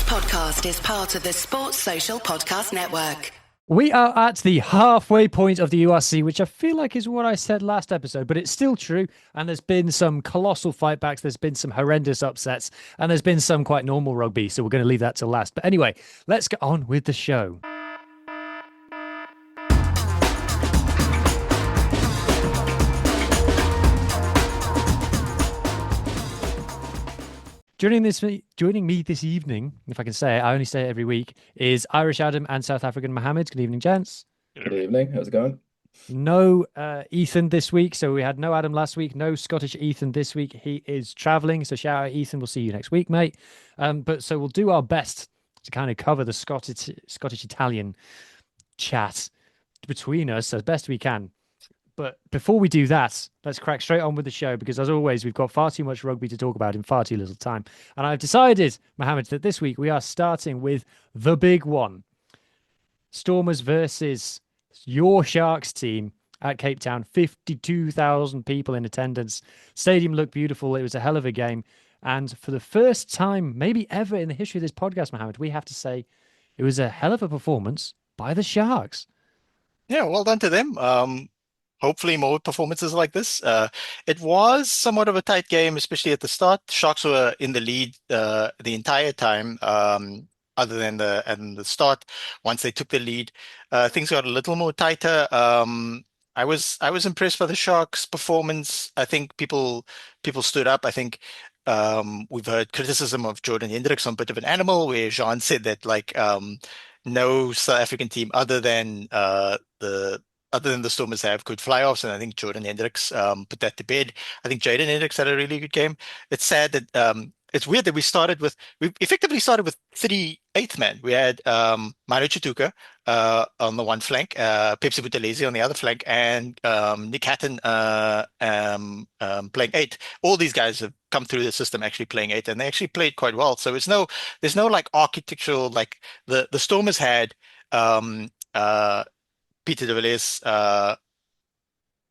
podcast is part of the Sports Social Podcast Network. We are at the halfway point of the URC, which I feel like is what I said last episode, but it's still true. And there's been some colossal fightbacks, there's been some horrendous upsets, and there's been some quite normal rugby. So we're going to leave that till last. But anyway, let's get on with the show. Joining me this evening, if I can say it, I only say it every week, is Irish Adam and South African Mohammed. Good evening, gents. Good evening. How's it going? No Ethan this week, so we had no Adam last week, no Scottish Ethan this week. He is traveling, so shout out Ethan. We'll see you next week, mate. But so we'll do our best to kind of cover the Scottish Italian chat between us as best we can. But before we do that, let's crack straight on with the show because, as always, we've got far too much rugby to talk about in far too little time. And I've decided, Mohammed, that this week we are starting with the big one. Stormers versus your Sharks team at Cape Town. 52,000 people in attendance. Stadium looked beautiful. It was a hell of a game. And for the first time, maybe ever in the history of this podcast, Mohammed, we have to say it was a hell of a performance by the Sharks. Yeah, well done to them. Hopefully more performances like this. It was somewhat of a tight game, especially at the start. Sharks were in the lead the entire time, other than the start. Once they took the lead, things got a little more tighter. I was impressed by the Sharks' performance. I think people stood up. I think we've heard criticism of Jordan Hendricks on Bit of an Animal, where Jean said that no South African team other than the Stormers have good fly-offs, and I think Jordan Hendricks put that to bed. I think Jaden Hendricks had a really good game. It's sad that it's weird that we effectively started with 38th man. We had Manu Chituka on the one flank, Pepsi Buthelezi on the other flank, and Nick Hatton playing 8. All these guys have come through the system actually playing 8, and they actually played quite well. So there's no like architectural, like the Stormers had Peter de Villiers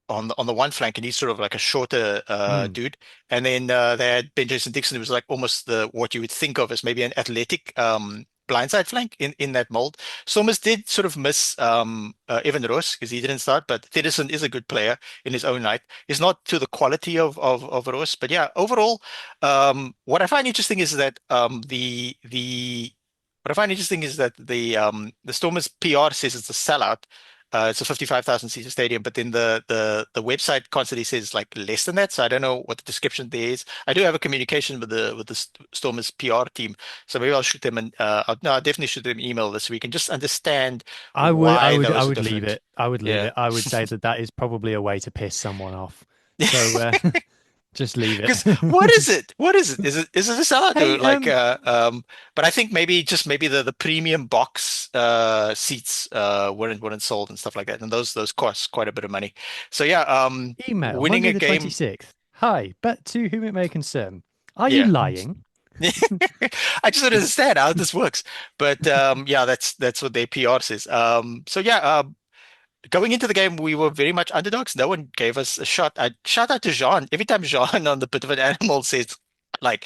on the one flank, and he's sort of like a shorter dude. And then they had Ben Jason Dixon, who was like almost what you would think of as maybe an athletic blindside flank in that mold. Stormers did sort of miss Evan Roos because he didn't start, but Thedison is a good player in his own right. He's not to the quality of Roos, but yeah, overall, what I find interesting is that the Stormers PR says it's a sellout. It's a 55,000 seater stadium, but then the website constantly says like less than that. So I don't know what the description there is. I do have a communication with the Stormers PR team, so maybe I'll shoot them I'll definitely shoot them an email this week and just understand. I would leave it. I would leave Yeah. it. I would say that is probably a way to piss someone off. So just leave it. What is it? What is it? Is it a sellout? Hey, But I think maybe the premium box seats weren't sold and stuff like that, and those cost quite a bit of money. So yeah, Email winning Monday a the game. 26th. Hi, but to whom it may concern. Are you Yeah. lying? I just don't understand how this works, but yeah, that's what their PR says. So yeah, going into the game, we were very much underdogs. No one gave us a shot. I shout out to Jean. Every time Jean on the Bit of an Animal says, like,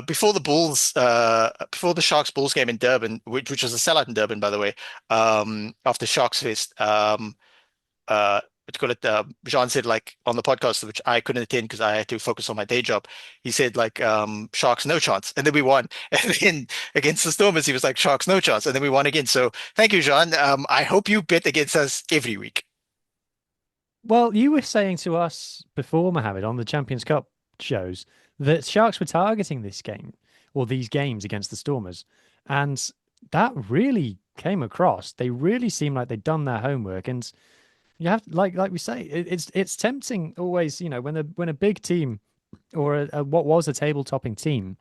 before the Sharks Bulls game in Durban, which was a sellout in Durban, by the way, after Sharks Fest, Jean said, like, on the podcast, which I couldn't attend because I had to focus on my day job. He said, like, Sharks no chance, and then we won. And then against the Stormers, he was like, Sharks no chance, and then we won again. So thank you, Jean. I hope you bet against us every week. Well, you were saying to us before, Mohammed, on the Champions Cup shows that Sharks were targeting this game or these games against the Stormers. And that really came across. They really seemed like they'd done their homework. And you have, like we say, it's tempting always, when a big team or what was a table-topping team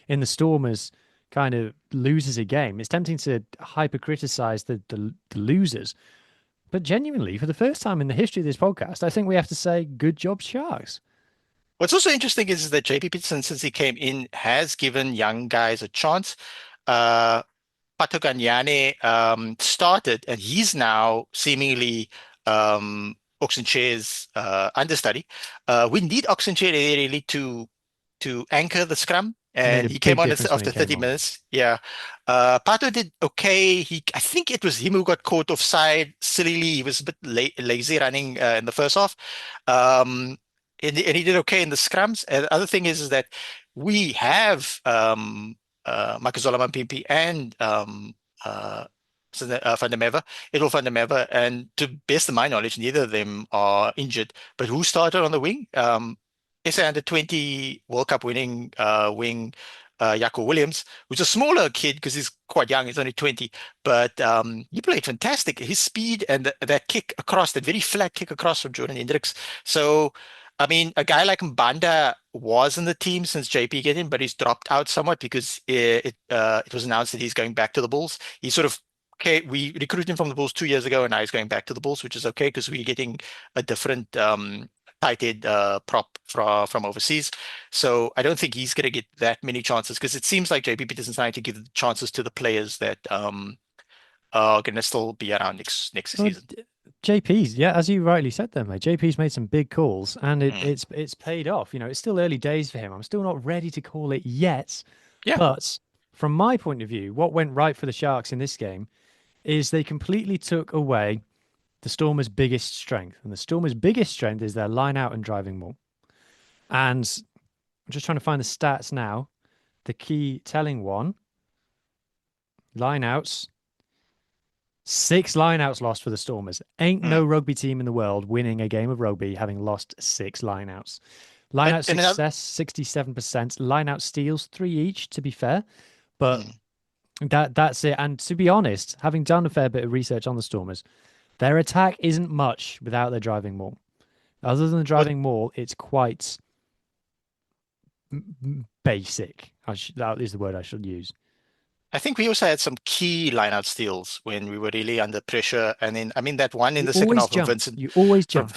in the Stormers kind of loses a game, it's tempting to hyper-criticize the losers. But genuinely, for the first time in the history of this podcast, I think we have to say, good job, Sharks. What's also interesting is that JP Peterson, since he came in, has given young guys a chance. Patoganyane started, and he's now seemingly Oxenchair's understudy. We need Oxenchair really to anchor the scrum Made and a he came big on difference when he after came 30 on. minutes. Yeah. Pato did okay. I think it was him who got caught offside sillily. He was a bit lazy running in the first half. Um, and he did okay in the scrums. And the other thing is that we have Makazola Mampimpi and uh, Van der Merwe, Edel van der Merwe, and to best of my knowledge, neither of them are injured. But who started on the wing? SA under 20 World Cup winning wing Jaco Williams, who's a smaller kid because he's quite young, he's only 20, but he played fantastic. His speed and that kick across, that very flat kick across from Jordan Hendricks. So, I mean, a guy like Mbanda was in the team since JP get in, but he's dropped out somewhat because it was announced that he's going back to the Bulls. He sort of okay, we recruited him from the Bulls 2 years ago, and now he's going back to the Bulls, which is okay because we're getting a different tight end prop from overseas. So I don't think he's going to get that many chances because it seems like JP Peterson's trying to give chances to the players that are going to still be around next Well, season. JP's, yeah, as you rightly said there, mate. JP's made some big calls, and Mm. it's paid off. It's still early days for him. I'm still not ready to call it yet, Yeah. but from my point of view, what went right for the Sharks in this game is they completely took away the Stormers' biggest strength, and the Stormers' biggest strength is their line out and driving maul. And I'm just trying to find the stats now. The key telling one, line outs. 6 lineouts lost for the Stormers. Ain't Mm. no rugby team in the world winning a game of rugby having lost 6 lineouts. Lineout And another, success, 67%. Lineout steals, 3 each, to be fair. But mm. that's it. And to be honest, having done a fair bit of research on the Stormers, their attack isn't much without their driving maul. Other than the What driving maul, it's quite basic. That is the word I should use. I think we also had some key lineout steals when we were really under pressure. And then, I mean, that one in You the second always half of jump. Vincent You always from jump.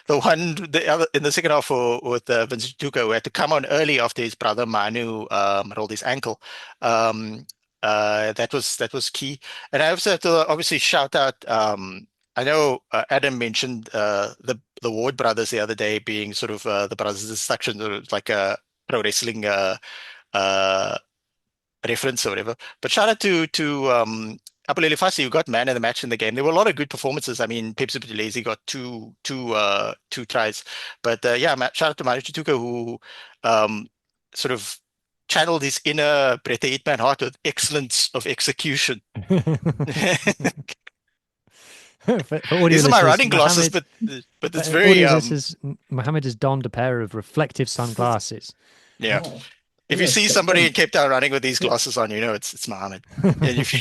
the other in the second half with Vincent Tuka, who had to come on early after his brother Manu rolled his ankle. Um, that was key. And I also have to obviously shout out. I know Adam mentioned the Ward brothers the other day being sort of the brothers of destruction, like a pro wrestling uh, reference or whatever. But shout out to Apolele Fasi, who got man of the match in the game. There were a lot of good performances. I mean, Pepsi Buthelezi got two tries. But yeah, shout out to Manu Chituka, who sort of channeled his inner Brett Hitman heart with excellence of execution. For audio These are my listeners, running glasses, Mohammed, but it's for very audio listeners, Mohammed has donned a pair of reflective sunglasses. yeah. Oh, I If you see must somebody in them. Cape Town running with these glasses on, you know it's Mohammed. And if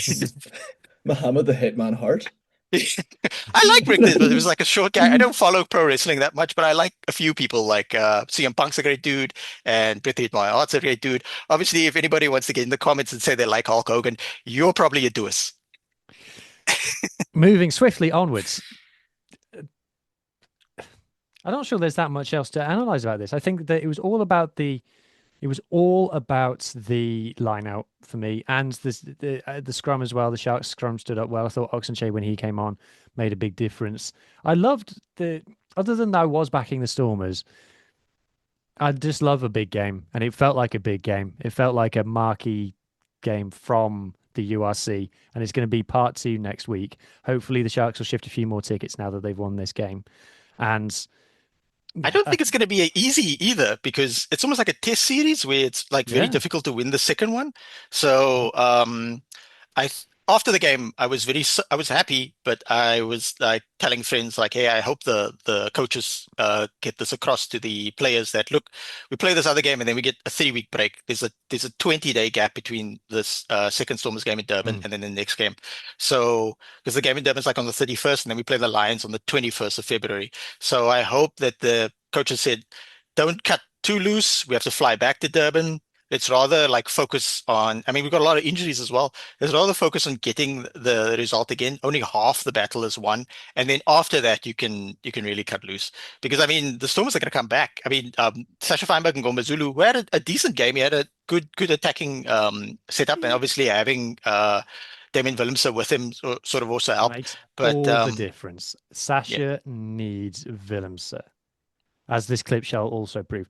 Muhammad the Hitman Hart. I like Rick Nisbet. It was like a short guy. I don't follow pro wrestling that much, but I like a few people. Like CM Punk's a great dude, and Bret Hart's a great dude. Obviously, if anybody wants to get in the comments and say they like Hulk Hogan, you're probably a doers. Moving swiftly onwards, I'm not sure there's that much else to analyze about this. I think that it was all about the line out for me and the scrum as well. The Sharks scrum stood up well. I thought Oxenche when he came on made a big difference. I loved other than I was backing the Stormers, I just love a big game, and it felt like a big game. It felt like a marquee game from the URC, and it's going to be part 2 next week. Hopefully, the Sharks will shift a few more tickets now that they've won this game. And I don't think it's going to be easy either because it's almost like a test series where it's like very yeah, difficult to win the second one. So after the game, I was happy, but I was like telling friends like, hey, I hope the coaches get this across to the players that look, we play this other game and then we get a 3-week break. There's a 20-day gap between this second Stormers game in Durban mm. and then the next game. So because the game in Durban is like on the 31st and then we play the Lions on the 21st of February. So I hope that the coaches said, don't cut too loose. We have to fly back to Durban. Let's rather like focus on, I mean, we've got a lot of injuries as well. Let's rather focus on getting the result again. Only half the battle is won. And then after that, you can really cut loose. Because I mean, the Stormers are going to come back. I mean, Sasha Feinberg and Gomba Zulu, who had a decent game. He had a good attacking setup. And obviously having Damien Willemse with him sort of also helped. Makes But all the difference. yeah. Sasha needs Willemse, as this clip shall also prove.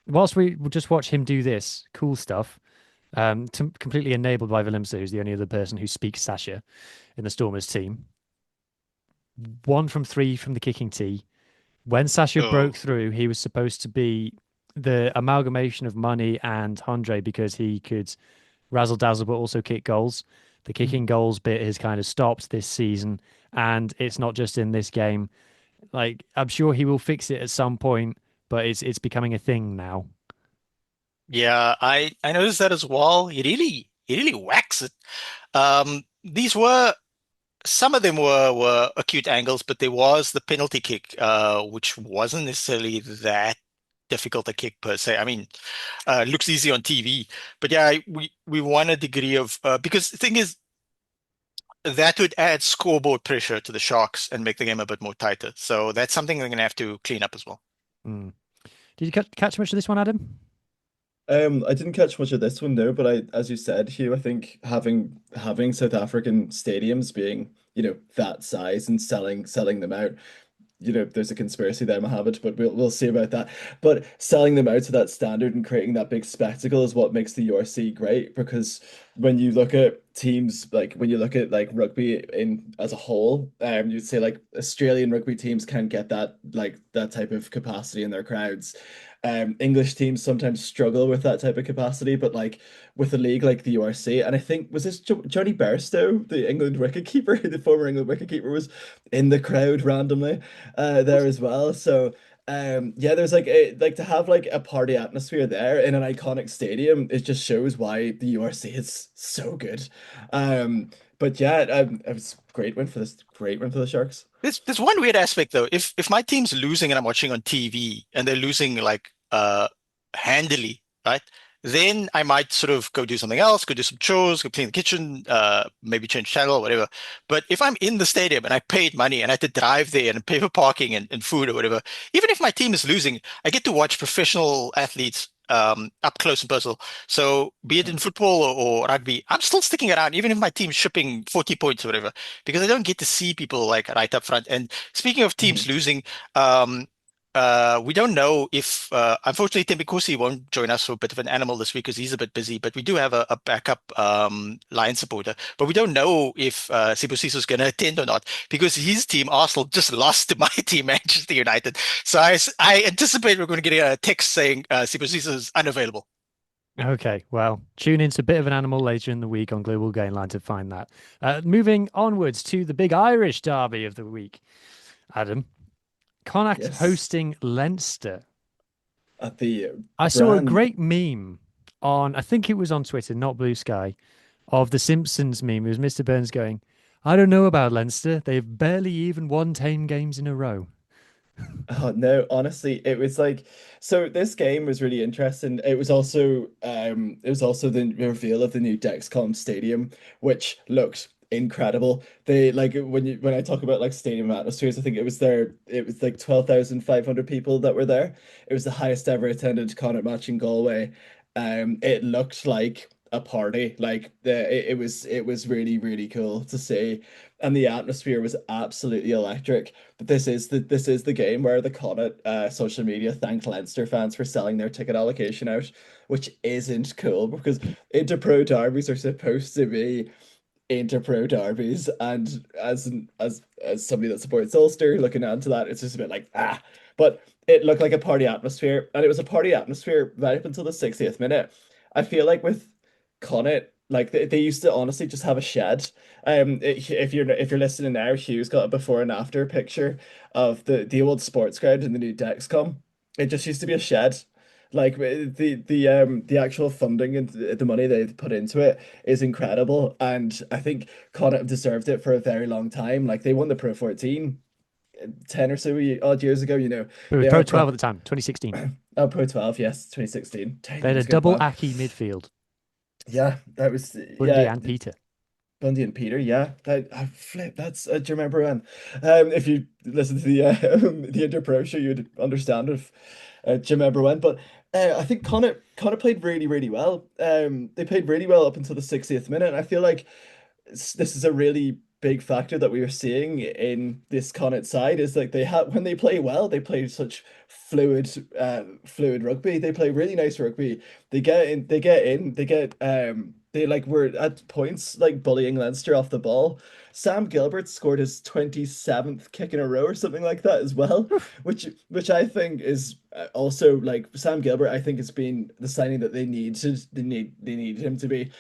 whilst we will just watch him do this cool stuff, completely enabled by Willemse, who's the only other person who speaks Sasha in the Stormers team. 1 from 3 from the kicking tee. When Sasha broke Oh, through, he was supposed to be the amalgamation of Money and Andre because he could razzle dazzle but also kick goals. The kicking goals bit has kind of stopped this season, and it's not just in this game. Like I'm sure he will fix it at some point, but it's becoming a thing now. yeah, I noticed that as well. He really whacks it. These were Some of them were acute angles, but there was the penalty kick, which wasn't necessarily that difficult a kick per se. I mean, it looks easy on TV, but yeah, we want a degree of because the thing is that would add scoreboard pressure to the Sharks and make the game a bit more tighter. So that's something they're going to have to clean up as well. Mm. Did you catch much of this one, Adam? I didn't catch much of this one, no, but as you said, Hugh, I think having South African stadiums being, that size and selling them out, there's a conspiracy there, Mohammed, but we'll see about that. But selling them out to that standard and creating that big spectacle is what makes the URC great. Because when you look at teams, like when you look at like rugby in as a whole, you'd say like Australian rugby teams can't get that type of capacity in their crowds. English teams sometimes struggle with that type of capacity, but like with a league like the URC, and I think was this Johnny Bairstow, the England wicketkeeper, the former England wicketkeeper, was in the crowd randomly there as well. So yeah, there's like to have like a party atmosphere there in an iconic stadium, it just shows why the URC is so good. But yeah, it was a great win for the Sharks. There's one weird aspect though. If my team's losing and I'm watching on TV and they're losing like handily, right? Then I might sort of go do something else, go do some chores, go clean the kitchen, maybe change channel, whatever. But if I'm in the stadium and I paid money and I had to drive there and pay for parking and food or whatever, even if my team is losing, I get to watch professional athletes up close and personal. So be it in football or rugby, I'm still sticking around, even if my team's shipping 40 points or whatever, because I don't get to see people like right up front. And speaking of teams Mhm. losing, we don't know if, unfortunately, Tim Bikosi won't join us for a bit of an animal this week because he's a bit busy, but we do have a backup Lion supporter. But we don't know if Sibusiso is going to attend or not because his team, Arsenal, just lost to my team, Manchester United. So I anticipate we're going to get a text saying Sibusiso is unavailable. Okay, well, tune into a bit of an animal later in the week on Global Gainline to find that. Moving onwards to the big Irish derby of the week, Adam. Connacht Yes, hosting Leinster. at the I saw a brand. great meme on, I think it was on Twitter, not Blue Sky, of the Simpsons meme. It was Mr. Burns going, I don't know about Leinster. They've barely even won 10 games in a row. Oh no, honestly, it was like so this game was really interesting. It was also the reveal of the new Dexcom Stadium, which looked incredible. They like when I talk about like stadium atmospheres, I think it was like 12,500 people that were there. It was the highest ever attended Connacht match in Galway. It looked like a party. Like it was really, really cool to see. And the atmosphere was absolutely electric. But this is the game where the Connacht social media thanked Leinster fans for selling their ticket allocation out, which isn't cool because Interpro derbies are supposed to be Interpro derbies, and as somebody that supports Ulster, looking onto that, it's just a bit like But it looked like a party atmosphere, and it was a party atmosphere right up until the 60th minute. I feel like with Connacht, like they used to honestly just have a shed. If you're listening now, Hugh's got a before and after picture of the old sports ground and the new Dexcom. It just used to be a shed. Like the actual funding and the money they've put into it is incredible, and I think Connacht have deserved it for a very long time. Like they won the Pro 14 10 or so odd years ago. It was They Pro are 12 at prop the time, 2016. Pro 12, yes, 2016, 10 They had a years ago. double Wow. Aki midfield, Yeah, that was Bundy yeah. and Peter. Bundy and Peter, yeah. That I flip. That's do you remember when? If you listen to the the Interpro show, you'd understand if do you remember when? But I think Connor played really, really well. They played really well up until the 60th minute. And I feel like this is a really big factor that we were seeing in this Connacht side is like they have when they play well, they play such fluid rugby. They play really nice rugby. They like were at points like bullying Leinster off the ball. Sam Gilbert scored his 27th kick in a row or something like that as well, which I think is also like Sam Gilbert. I think has been the signing that they need him to be.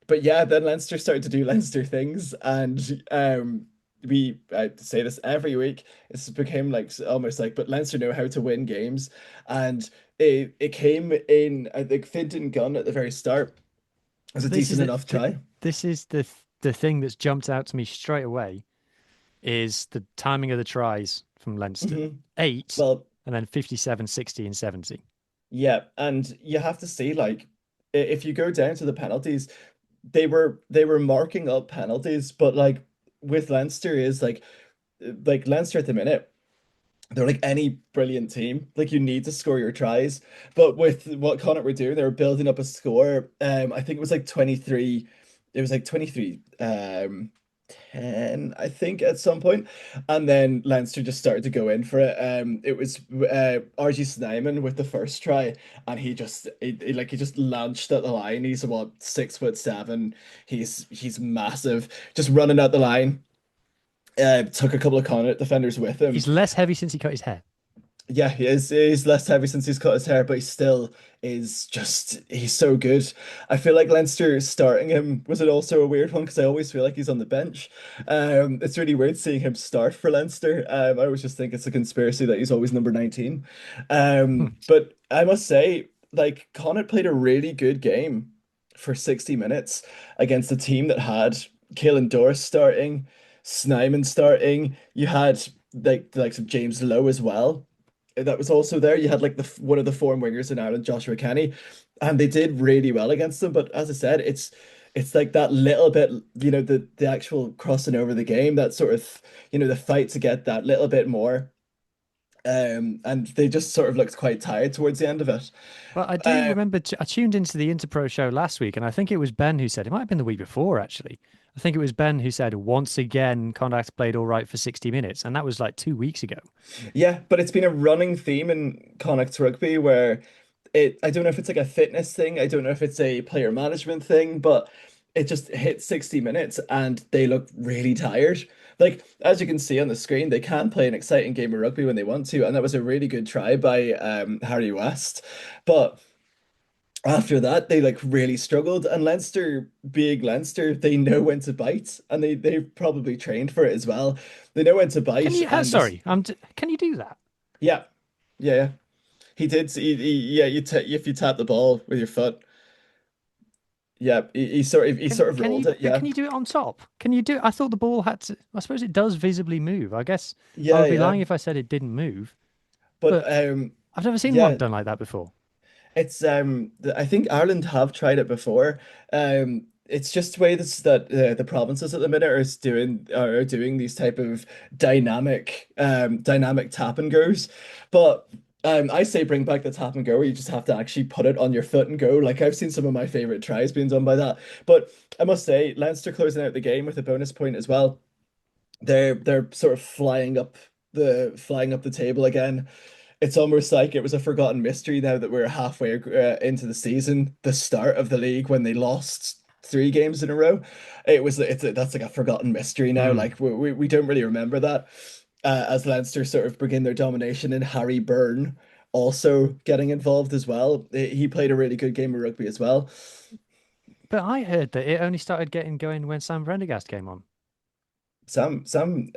But yeah, then Leinster started to do Leinster things, and we I say this every week. It's became like almost like, but Leinster know how to win games, and it came in. I think Fintan Gunn at the very start was a This is decent it. enough try. This is the thing that's jumped out to me straight away is the timing of the tries from Leinster. Hmm. 8 Well, and then 57, 60 and 70. yeah, and you have to see like if you go down to the penalties, they were marking up penalties, but like with Leinster is like Leinster at the minute. They're like any brilliant team. Like you need to score your tries. But with what Connacht were doing, they were building up a score. I think it was like 23. It was like 23 10, I think, at some point. And then Leinster just started to go in for it. It was RG Snyman with the first try, and he just launched at the line. He's about 6'7". He's massive. Just running out the line. Took a couple of Connacht defenders with him. He's less heavy since he cut his hair. Yeah, he is. He's less heavy since he's cut his hair, but he still is he's so good. I feel like Leinster starting him was it also a weird one because I always feel like he's on the bench. It's really weird seeing him start for Leinster. I always just think it's a conspiracy that he's always number 19. Hmm. But I must say, like Connacht played a really good game for 60 minutes against a team that had Caelan Doris starting, Snyman starting. You had like the likes of James Lowe as well that was also there. You had like one of the foreign wingers in Ireland, Joshua Kenny, and they did really well against them. But as I said, it's like that little bit, the actual crossing over the game, that sort of, the fight to get that little bit more. And they just sort of looked quite tired towards the end of it. But I do Uh, remember I tuned into the Interpro show last week, and I think it was Ben who said it might have been the week before actually. I think it was Ben who said once again Connacht played all right for 60 minutes, and that was like 2 weeks ago. yeah, but it's been a running theme in Connacht rugby where I don't know if it's like a fitness thing, I don't know if it's a player management thing, but it just hit 60 minutes and they look really tired. Like as you can see on the screen, they can play an exciting game of rugby when they want to, and that was a really good try by Harry West. But after that, they like really struggled, and Leinster, being Leinster, they know when to bite, and they've probably trained for it as well. They know when to Can bite, you? and this, Sorry, can you do that? yeah, yeah, yeah. He did. Yeah, if you tap the ball with your foot, yeah, he sort of Can rolled you? it. But Yeah, can you do it on top? Can you do? I thought the ball had to. I suppose it does visibly move. I guess I yeah, would be yeah. lying if I said it didn't move. But But I've never seen one yeah, done like that before. it's I think Ireland have tried it before. It's just the way the provinces at the minute are doing these type of dynamic tap and goes. But I say bring back the tap and go where you just have to actually put it on your foot and go. Like I've seen some of my favorite tries being done by that. But I must say, Leinster closing out the game with a bonus point as well. They're sort of flying up the table again. It's almost like it was a forgotten mystery now that we're halfway into the season, the start of the league when they lost 3 games in a row. That's like a forgotten mystery now. Hmm. Like we don't really remember that as Leinster sort of begin their domination, and Harry Byrne also getting involved as well. He played a really good game of rugby as well. But I heard that it only started getting going when Sam Prendergast came on. Sam Sam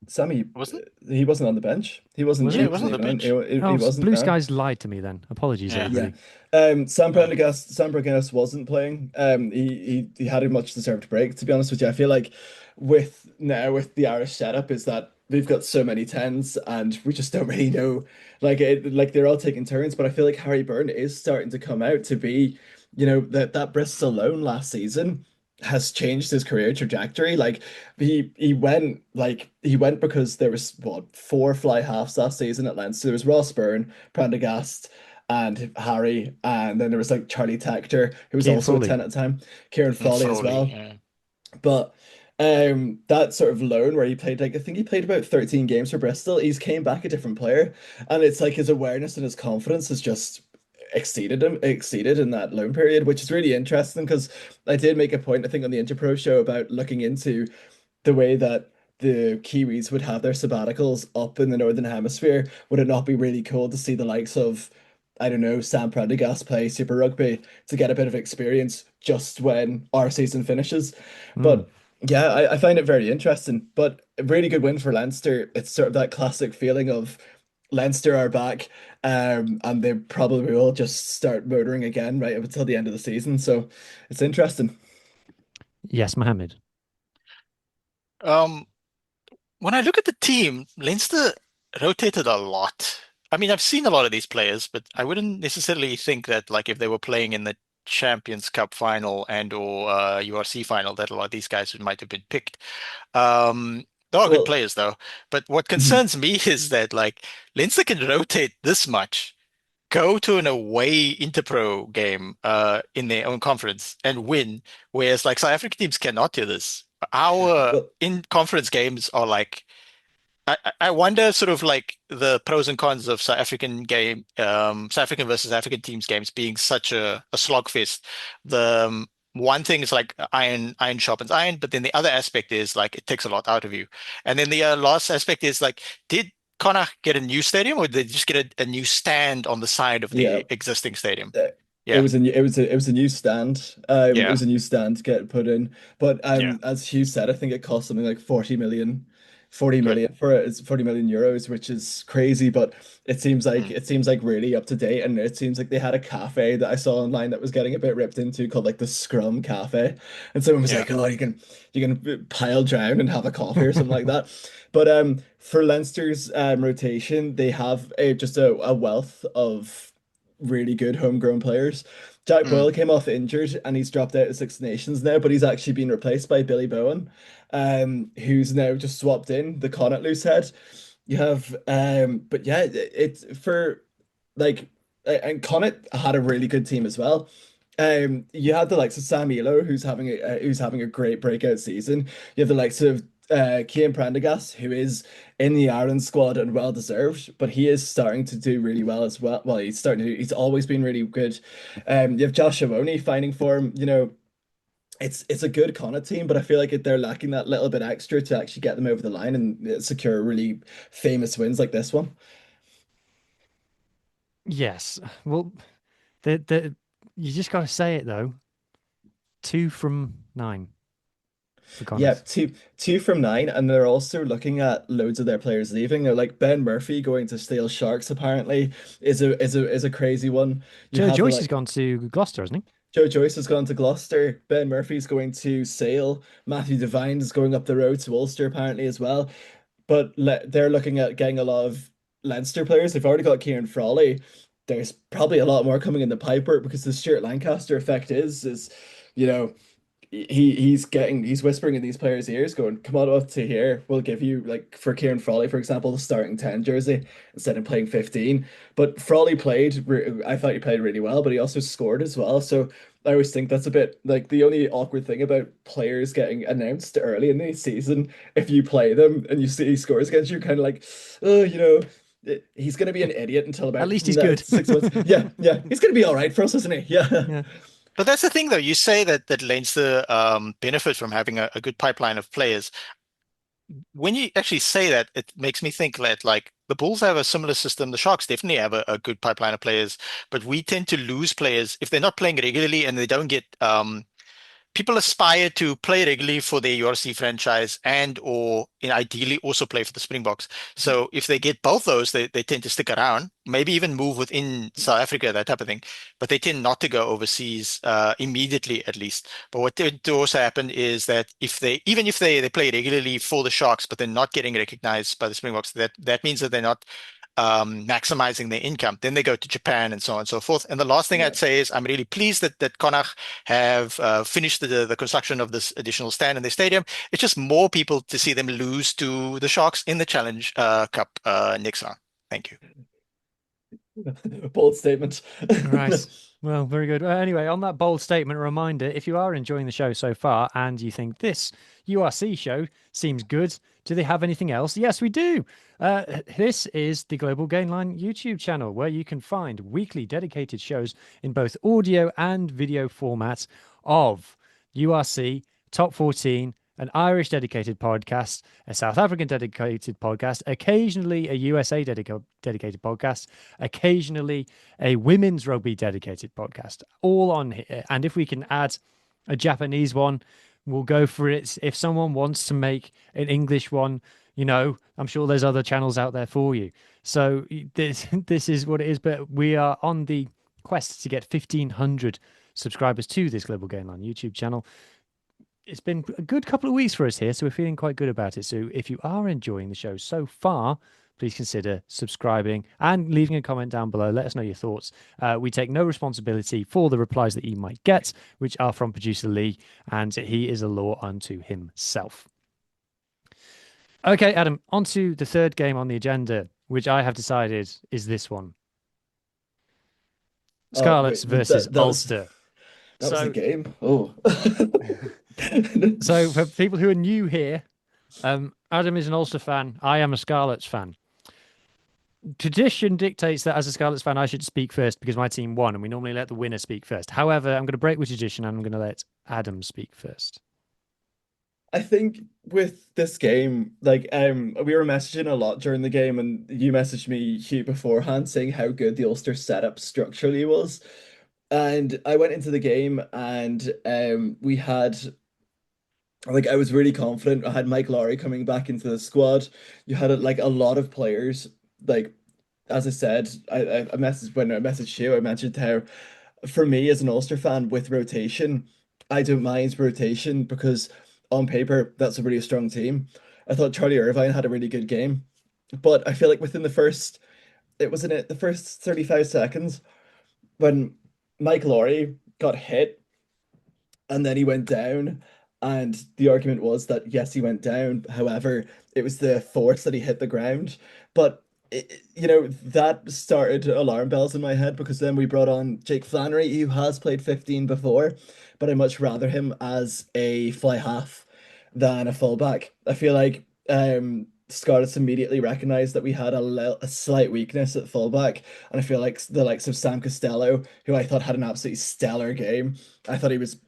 Sammy, Wasn't? he wasn't on the bench. He Was wasn't. Yeah, He it he? wasn't wasn't on the even on. bench. He Oh, wasn't. Blue No. Skies lied to me then. Apologies, Yeah. Yeah. everybody. Sam Uh, Prendergast wasn't playing. He had a much deserved break, to be honest with you. I feel like with the Irish setup is that we've got so many tens and we just don't really know. Like they're all taking turns, but I feel like Harry Byrne is starting to come out to be, that Bristol loan last season has changed his career trajectory. Like he went because there was what 4 fly halves last season at Leinster. There was Ross Byrne, Prendergast, and Harry, and then there was like Charlie Tector, who was Kieran also a Foley. 10 at the time, Kieran and Foley as Foley. well. Yeah. But that sort of loan where he played like I think he played about 13 games for Bristol. He's came back a different player, and it's like his awareness and his confidence has just exceeded in that loan period, which is really interesting because I did make a point I think on the Interpro show about looking into the way that the Kiwis would have their sabbaticals up in the Northern Hemisphere. Would it not be really cool to see the likes of, I don't know, Sam Prendergast play Super Rugby to get a bit of experience just when our season finishes? Mm. But yeah, I find it very interesting. But a really good win for Leinster. It's sort of that classic feeling of Leinster are back, and they probably will just start motoring again right up until the end of the season. So it's interesting. Yes, Mohammed. Um, when I look at the team, Leinster rotated a lot. I mean, I've seen a lot of these players, but I wouldn't necessarily think that like if they were playing in the Champions Cup final and or URC final, that a lot of these guys might have been picked. They are good Well, players though. But what mhm. concerns me is that like Leinster can rotate this much, go to an away Interpro game in their own conference and win, whereas like South African teams cannot do this. Our Well, in conference games are like I wonder sort of like the pros and cons of South African versus African teams games being such a slogfest. The one thing is like iron sharpens iron, but then the other aspect is like it takes a lot out of you. And then the last aspect is like, did Connacht get a new stadium or did they just get a new stand on the side of yeah. the existing stadium? uh, It Yeah, was it was a new stand. It yeah, was a new stand to get put in. But yeah. as Hugh said, I think it cost something like 40 million, 40 Good. million for it. It's 40 million euros, which is crazy, but Mm, it seems like really up to date. And it seems like they had a cafe that I saw online that was getting a bit ripped into called like the Scrum Cafe. And someone was yeah. like, oh, you can pile down and have a coffee or something like that. But for Leinster's rotation, they have just a wealth of really good homegrown players. Jack Mm, Boyle came off injured and he's dropped out of Six Nations now, but he's actually been replaced by Billy Bowen, who's now just swapped in the Connacht loose head. You have, but yeah, it's for like, and Connacht had a really good team as well. You had the likes of Sam Elo, who's having a great breakout season. You have the likes of Cian Prendergast, who is in the Ireland squad and well deserved, but he is starting to do really well as well. Well, he's always been really good. You have Josh Shimoni finding form. It's a good Connacht team, but I feel like they're lacking that little bit extra to actually get them over the line and secure really famous wins like this one. Yes. Well, the you just got to say it though. 2 from 9 for Yeah, Connacht. two from nine, and they're also looking at loads of their players leaving. They're like Ben Murphy going to Steel Sharks apparently is a crazy one. You Joe have the Joyce has like gone to Gloucester, hasn't he? Joe Joyce has gone to Gloucester. Ben Murphy's going to Sale. Matthew Devine is going up the road to Ulster apparently as well. But they're looking at getting a lot of Leinster players. They've already got Kieran Frawley. There's probably a lot more coming in the piper because the Stuart Lancaster effect is you know he's whispering in these players' ears, going, "Come on up to here. We'll give you like for Kieran Frawley, for example, the starting 10 jersey instead of playing 15." But Frawley I thought he played really well, but he also scored as well. So I always think that's a bit like the only awkward thing about players getting announced early in the season. If you play them and you see he scores against you, kind of like, oh, he's going to be an idiot until At about least he's good. 6 months. Yeah, yeah, he's going to be all right for us, isn't he? Yeah. Yeah. But that's the thing, though. You say that Leinster benefit from having a good pipeline of players. When you actually say that, it makes me think that like the Bulls have a similar system. The Sharks definitely have a good pipeline of players, but we tend to lose players if they're not playing regularly and they don't get people aspire to play regularly for their URC franchise and or ideally also play for the Springboks. So if they get both those, they tend to stick around, maybe even move within South Africa, that type of thing. But they tend not to go overseas immediately, at least. But what tend to also happen is that even if they play regularly for the Sharks, but they're not getting recognized by the Springboks, that means that they're not maximizing their income. Then they go to Japan and so on and so forth. And the last thing Yeah. I'd say is I'm really pleased that Connacht have finished the construction of this additional stand in their stadium. It's just more people to see them lose to the Sharks in the Challenge Cup next round. Thank you. Bold statement. Right. Well, very good. Well, anyway, on that bold statement, a reminder, if you are enjoying the show so far and you think this URC show seems good, do they have anything else? Yes, we do. This is the Global Gainline YouTube channel where you can find weekly dedicated shows in both audio and video formats of URC, Top 14, an Irish dedicated podcast, a South African dedicated podcast, occasionally a USA dedicated podcast, occasionally a women's rugby dedicated podcast, all on here. And if we can add a Japanese one, we'll go for it. If someone wants to make an English one, I'm sure there's other channels out there for you. So this is what it is. But we are on the quest to get 1,500 subscribers to this Global Gainline YouTube channel. It's been a good couple of weeks for us here, so we're feeling quite good about it. So if you are enjoying the show so far, please consider subscribing and leaving a comment down below. Let us know your thoughts. We take no responsibility for the replies that you might get, which are from producer Lee, and he is a law unto himself. Okay, Adam, on to the third game on the agenda, which I have decided is this one. Scarlets versus Ulster. That was the game. Oh. So for people who are new here, Adam is an Ulster fan. I am a Scarlets fan. Tradition dictates that as a Scarlets fan, I should speak first because my team won, and we normally let the winner speak first. However, I'm going to break with tradition and I'm going to let Adam speak first. I think with this game, like we were messaging a lot during the game, and you messaged me, Hugh, beforehand saying how good the Ulster setup structurally was. And I went into the game and we had like I was really confident. I had Mike Lowry coming back into the squad. You had like a lot of players. Like as I said, I messaged when I messaged you, I mentioned how for me as an Ulster fan with rotation, I don't mind rotation because on paper that's a really strong team. I thought Charlie Irvine had a really good game, but I feel like within the first, it was in it the first 35 seconds when Mike Lowry got hit and then he went down. And the argument was that yes, he went down. However, it was the force that he hit the ground. But that started alarm bells in my head because then we brought on Jake Flannery, who has played 15 before, but I much rather him as a fly half than a fullback. I feel like Scarlets immediately recognized that we had a slight weakness at fullback, and I feel like the likes of Sam Costello, who I thought had an absolutely stellar game. I thought he was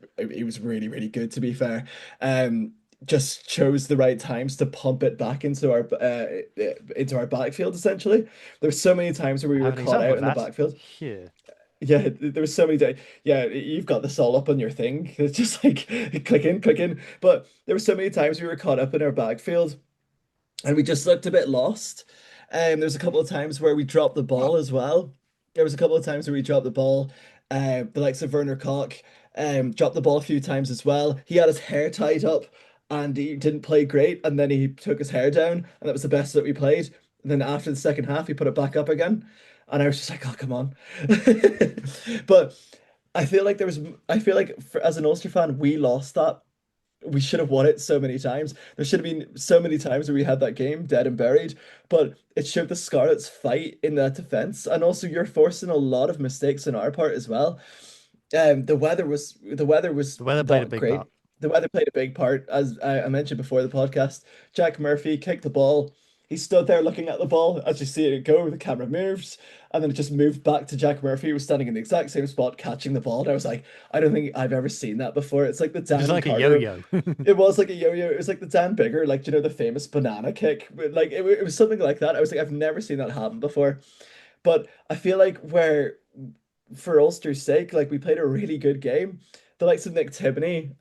really, really good, to be fair. Just chose the right times to pump it back into our backfield. Essentially, there were so many times where we were caught out in the backfield. Yeah. Yeah, there was so many days. Yeah, you've got this all up on your thing. It's just like click in. But there were so many times we were caught up in our backfield and we just looked a bit lost. There's a couple of times where we dropped the ball as well. There was a couple of times where we dropped the ball. The likes of Werner Koch dropped the ball a few times as well. He had his hair tied up and he didn't play great. And then he took his hair down, and that was the best that we played. And then after the second half, he put it back up again. And I was just like, oh, come on. But I feel like as an Ulster fan, we lost that. We should have won it so many times. There should have been so many times where we had that game dead and buried, but it showed the Scarlets fight in that defense. And also you're forcing a lot of mistakes on our part as well. The weather was played a big great. part. The weather played a big part, as I mentioned before the podcast. Jack Murphy kicked the ball. He stood there looking at the ball as you see it go. The camera moves, and then it just moved back to Jack Murphy, who was standing in the exact same spot, catching the ball. And I was like, I don't think I've ever seen that before. It's like the Dan It was like Carter. a yo-yo. It was like a yo-yo. It was like the Dan Bigger, like the famous banana kick. Like it was something like that. I was like, I've never seen that happen before. But I feel like for Ulster's sake, like we played a really good game. The likes of Nick Timoney,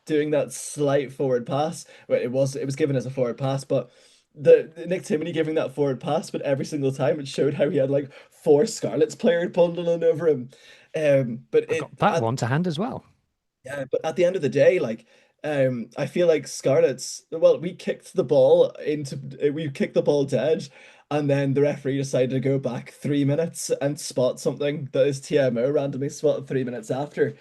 doing that slight forward pass. Well, it was given as a forward pass, but the Nick Timoney giving that forward pass, but every single time it showed how he had like four Scarlets players bundling over him. But I got that one to hand as well. yeah, but at the end of the day, like, I feel like Scarlets, well, we kicked the ball dead, and then the referee decided to go back 3 minutes and spot something that his TMO randomly spotted 3 minutes after.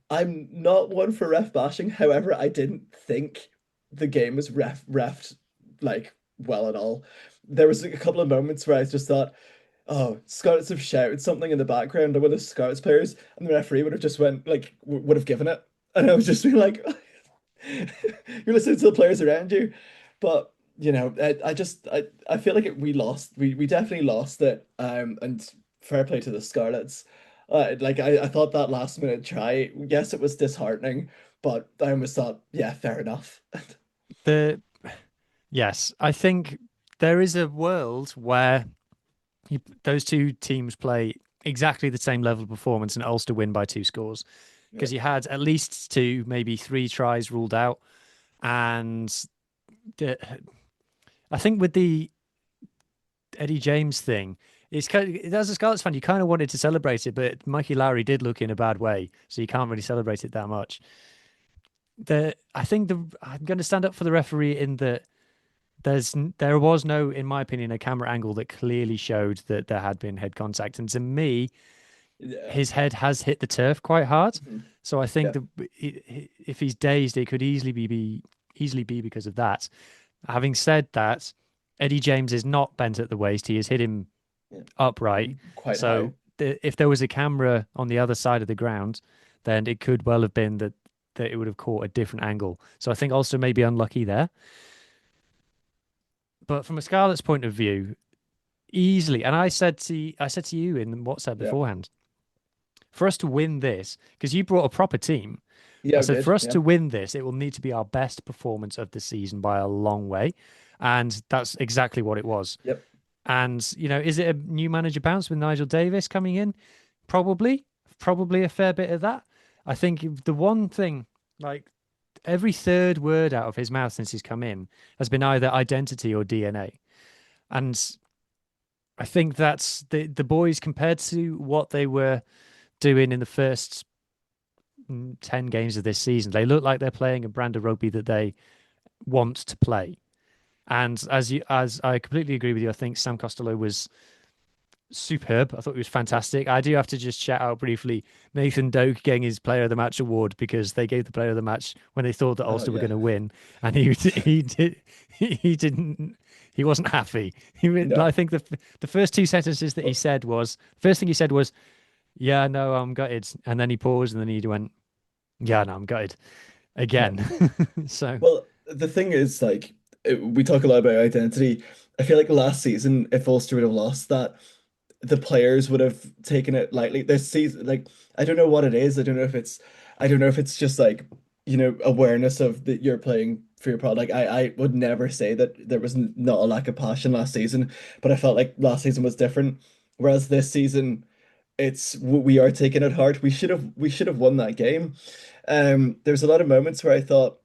I'm not one for ref bashing, however, I didn't think the game was refed like well at all. There was like, a couple of moments where I just thought, oh, Scarlets have shouted something in the background to one of the Scarlets players, and the referee would have just went like would have given it, and I was just being like, you're listening to the players around you, but I feel like we lost, we definitely lost it, and fair play to the Scarlets. Like I thought that last minute try, yes, it was disheartening, but I almost thought, yeah, fair enough. The Yes, I think there is a world where those two teams play exactly the same level of performance and Ulster win by 2 scores Yeah, because you had at least two, maybe three tries ruled out, and the, I think with the Eddie James thing, it's kind of, as a Scarlets fan, you kind of wanted to celebrate it, but Mikey Lowry did look in a bad way, so you can't really celebrate it that much. I'm going to stand up for the referee in that there was no, in my opinion, a camera angle that clearly showed that there had been head contact, and to me, yeah, his head has hit the turf quite hard. mhm, So I think yeah, that if he's dazed, it could easily be because of that. Having said that, Eddie James is not bent at the waist; he has hit him yeah, upright. quite high. So if there was a camera on the other side of the ground, then it could well have been that it would have caught a different angle. So I think Ulster may be unlucky there. But from a Scarlet's point of view, easily, and I said to you in WhatsApp Yeah, beforehand, for us to win this, because you brought a proper team, I yeah, we said for did. us Yeah, to win this, it will need to be our best performance of the season by a long way, and that's exactly what it was. yep, And is it a new manager bounce with Nigel Davis coming in? Probably, probably a fair bit of that. I think the one thing, like every third word out of his mouth since he's come in has been either identity or DNA. And I think that's the boys compared to what they were doing in the first 10 games of this season. They look like they're playing a brand of rugby that they want to play. And as I completely agree with you, I think Sam Costello was superb. I thought he was yeah. fantastic. I do have to just shout out briefly Nathan Doak getting his Player of the Match award because they gave the Player of the Match when they thought that Oh Ulster were yeah, going to win, and he didn't he wasn't happy. no, I think the first two sentences that he well, said was first thing he said was, "Yeah, no, I'm gutted," and then he paused and then he went, "Yeah, no, I'm gutted yeah. again." So Well, the thing is, like, we talk a lot about identity. I feel like last season, if Ulster would have lost that, the players would have taken it lightly. This season, like, I don't know what it is. I don't know if it's just like, awareness of that you're playing for your product. I would never say that there was not a lack of passion last season, but I felt like last season was different. Whereas this season, we are taking it hard. We should have won that game. There's a lot of moments where I thought,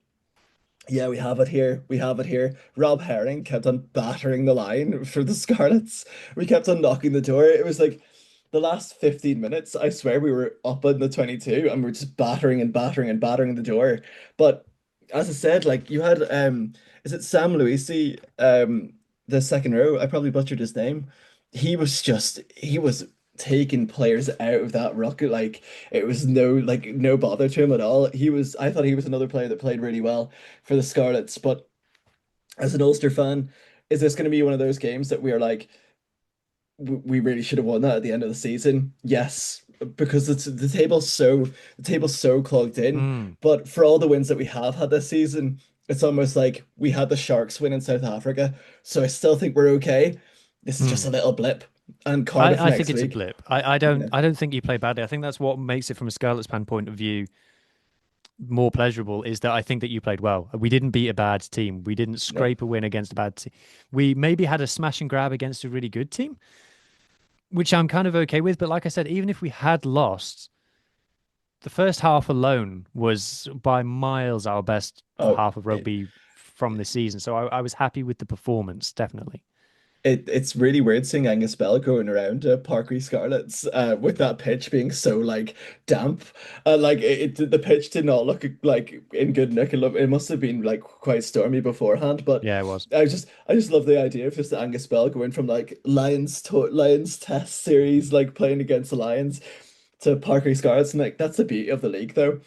yeah, we have it here. We have it here. Rob Herring kept on battering the line for the Scarlets. We kept on knocking the door. It was like the last 15 minutes, I swear we were up in the 22 and we're just battering and battering and battering the door. But as I said, like you had is it Sam Luisi, the second row? I probably butchered his name. He was taking players out of that ruck. Like it was no bother to him at all. I thought he was another player that played really well for the Scarlets. But as an Ulster fan, is this going to be one of those games that we are like, we really should have won that at the end of the season? Yes, because the table's so clogged in. mm, But for all the wins that we have had this season, it's almost like we had the Sharks win in South Africa. So I still think we're okay. This is just mm. a little blip. And Cardiff I think next it's a week. blip. Yeah, I don't think you play badly. I think that's what makes it from a Scarlets fan point of view more pleasurable is that I think that you played well. We didn't beat a bad team. We didn't no. scrape a win against a bad team. We maybe had a smash and grab against a really good team, which I'm kind of okay with. But like I said, even if we had lost, the first half alone was by miles our best Oh, half of rugby from the season. So I was happy with the performance, definitely. it's really weird seeing Angus Bell going around Parky Scarlets with that pitch being so like damp. Like the pitch did not look like in good nick. It must have been like quite stormy beforehand. But Yeah, it was. I just love the idea of just Angus Bell going from like Lions Test series like playing against the Lions to Parky Scarlets, and like that's the beauty of the league though.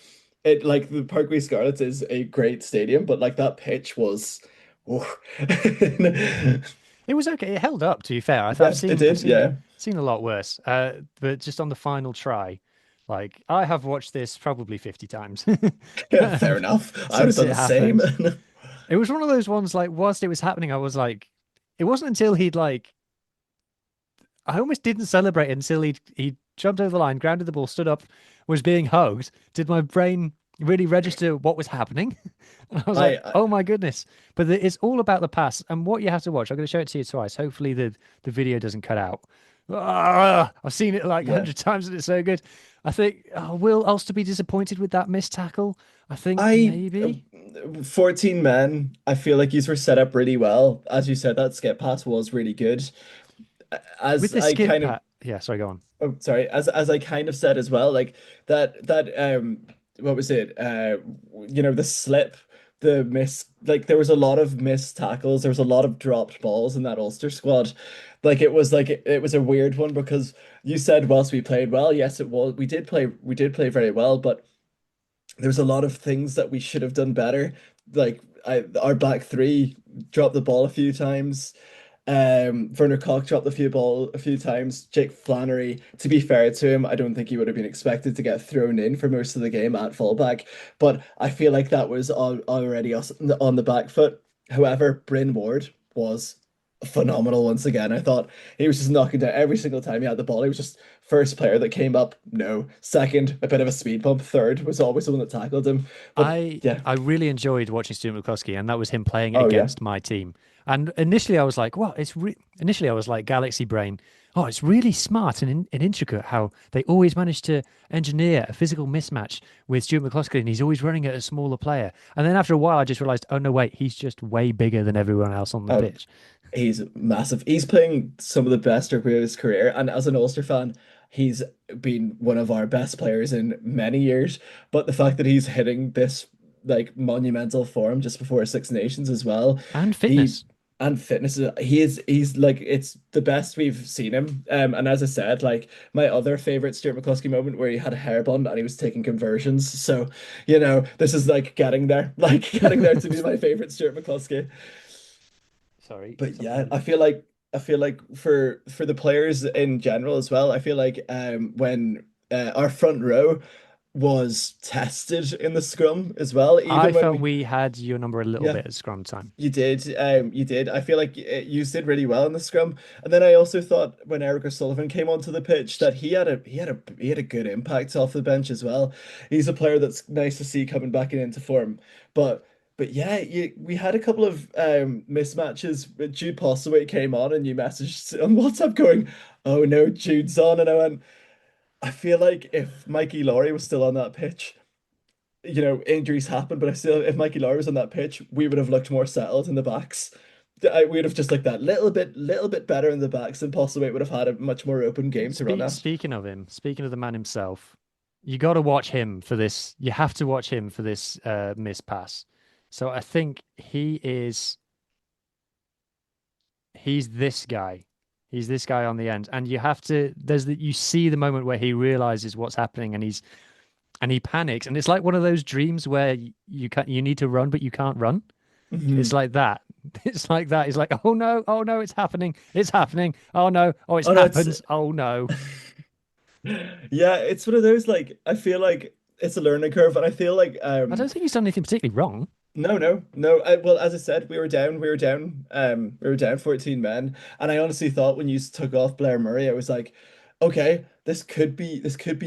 It like the Parkway Scarlets is a great stadium, but like that pitch was. Oh. It was okay. It held up, to be fair. I've Yeah, it seen did. Yeah. seen a lot worse. But just on the final try, like I have watched this probably 50 times. Yeah, fair And enough. I would have since done it the same. happened, it was one of those ones like whilst it was happening, I was like, it wasn't until he'd like I almost didn't celebrate until he jumped over the line, grounded the ball, stood up, was being hugged. Did my brain really register what was happening? And I was like, I oh my goodness. But it's all about the pass and what you have to watch. I'm going to show it to you twice. Hopefully the video doesn't cut out. I've seen it like a yeah. hundred times and it's so good. I think, will Ulster be disappointed with that missed tackle? I think I maybe 14 men. I feel like these were set up really well. As you said, that skip pass was really good. with As the I skip kind of pat. Yeah, sorry, go on. Oh, sorry. As I kind of said as well, like that what was it? The slip, the miss, like there was a lot of missed tackles, there was a lot of dropped balls in that Ulster squad. Like it was a weird one because you said whilst we played well, yes it was. We did play very well, but there's a lot of things that we should have done better. Our back three dropped the ball a few times. Werner Koch dropped a few times. Jake Flannery, to be fair to him, I don't think he would have been expected to get thrown in for most of the game at fullback. But I feel like that was already us on the back foot. However, Bryn Ward was phenomenal once again. I thought he was just knocking down every single time he had the ball. He was just first player that came up. No, second, a bit of a speed bump. Third was always the one that tackled him. But I yeah, I really enjoyed watching Stuart McCloskey, and that was him playing oh yeah. against my team. And initially, I was like, "Well, initially I was like Galaxy Brain. Oh, it's really smart and intricate how they always manage to engineer a physical mismatch with Stuart McCloskey, and he's always running at a smaller player." And then after a while, I just realized, oh no, wait, he's just way bigger than everyone else on the Oh, pitch. he's massive. He's playing some of the best rugby of his career, and as an Ulster fan, he's been one of our best players in many years. But the fact that he's hitting this like monumental form just before Six Nations as well, And he fitness. and fitness, he's like it's the best we've seen him. And as I said, like my other favorite Stuart McCluskey moment where he had a hair bun and he was taking conversions. So, this is like getting there, like getting there to be my favorite Stuart McCluskey. Sorry, But yeah, somebody. I feel like for the players in general as well, I feel like when our front row was tested in the scrum as well, I even when felt we we had your number a little yeah, bit at scrum time. you did. I feel like you did really well in the scrum. And then I also thought when Eric O'Sullivan came onto the pitch that he had a good impact off the bench as well. He's a player that's nice to see coming back into form. But but yeah, we had a couple of mismatches. Jude Postlewaite came on and you messaged on WhatsApp going, "Oh no, Jude's on," and I went, I feel like if Mikey Laurie was still on that pitch, injuries happen, but I still, if Mikey Laurie was on that pitch, we would have looked more settled in the backs. We'd have just like that little bit better in the backs, and possibly would have had a much more open game to run at. Speaking of him, speaking of the man himself, you got to watch him for this. You have to watch him for this miss pass. So I think he's this guy. He's this guy on the end, and you have to. You see the moment where he realizes what's happening, and he panics, and it's like one of those dreams where you need to run but you can't run. It's Mhm. like that. It's like that. It's like, oh no, it's happening. It's happening. Oh no, oh it's Oh no, it's happened. Oh no. yeah, it's one of those like I feel like it's a learning curve, and I feel like I don't think he's done anything particularly wrong. no, no, no. Well, as I said, we were down 14 men, and I honestly thought when you took off Blair Murray, I was like, okay, this could be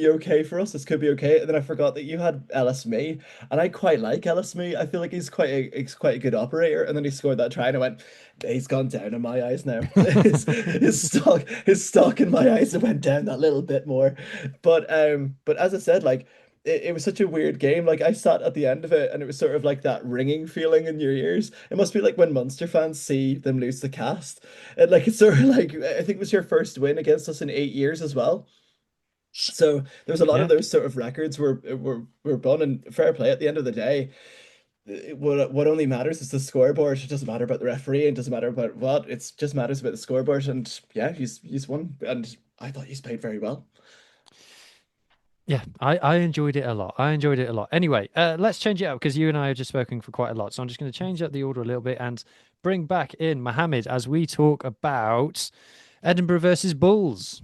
okay for us. This could be okay. And then I forgot that you had Ellis May, and I quite like Ellis May. I feel like he's quite a good operator. And then he scored that try, and I went, he's gone down in my eyes now. His stock in my eyes went down that little bit more. But as I said, like it was such a weird game. Like I sat at the end of it and it was sort of like that ringing feeling in your ears. It must be like when Munster fans see them lose the cast. And like it's sort of like I think it was your first win against us in 8 years as well. So there's a lot of Yeah. those sort of records were done, and fair play at the end of the day. What only matters is the scoreboard. It doesn't matter about the referee, it doesn't matter about what. It just matters about the scoreboard. And yeah, he's won, and I thought he's played very well. Yeah, I enjoyed it a lot. I enjoyed it a lot. Anyway, let's change it up because you and I have just spoken for quite a lot. So I'm just going to change up the order a little bit. And bring back in Mohammed as we talk about Edinburgh versus Bulls.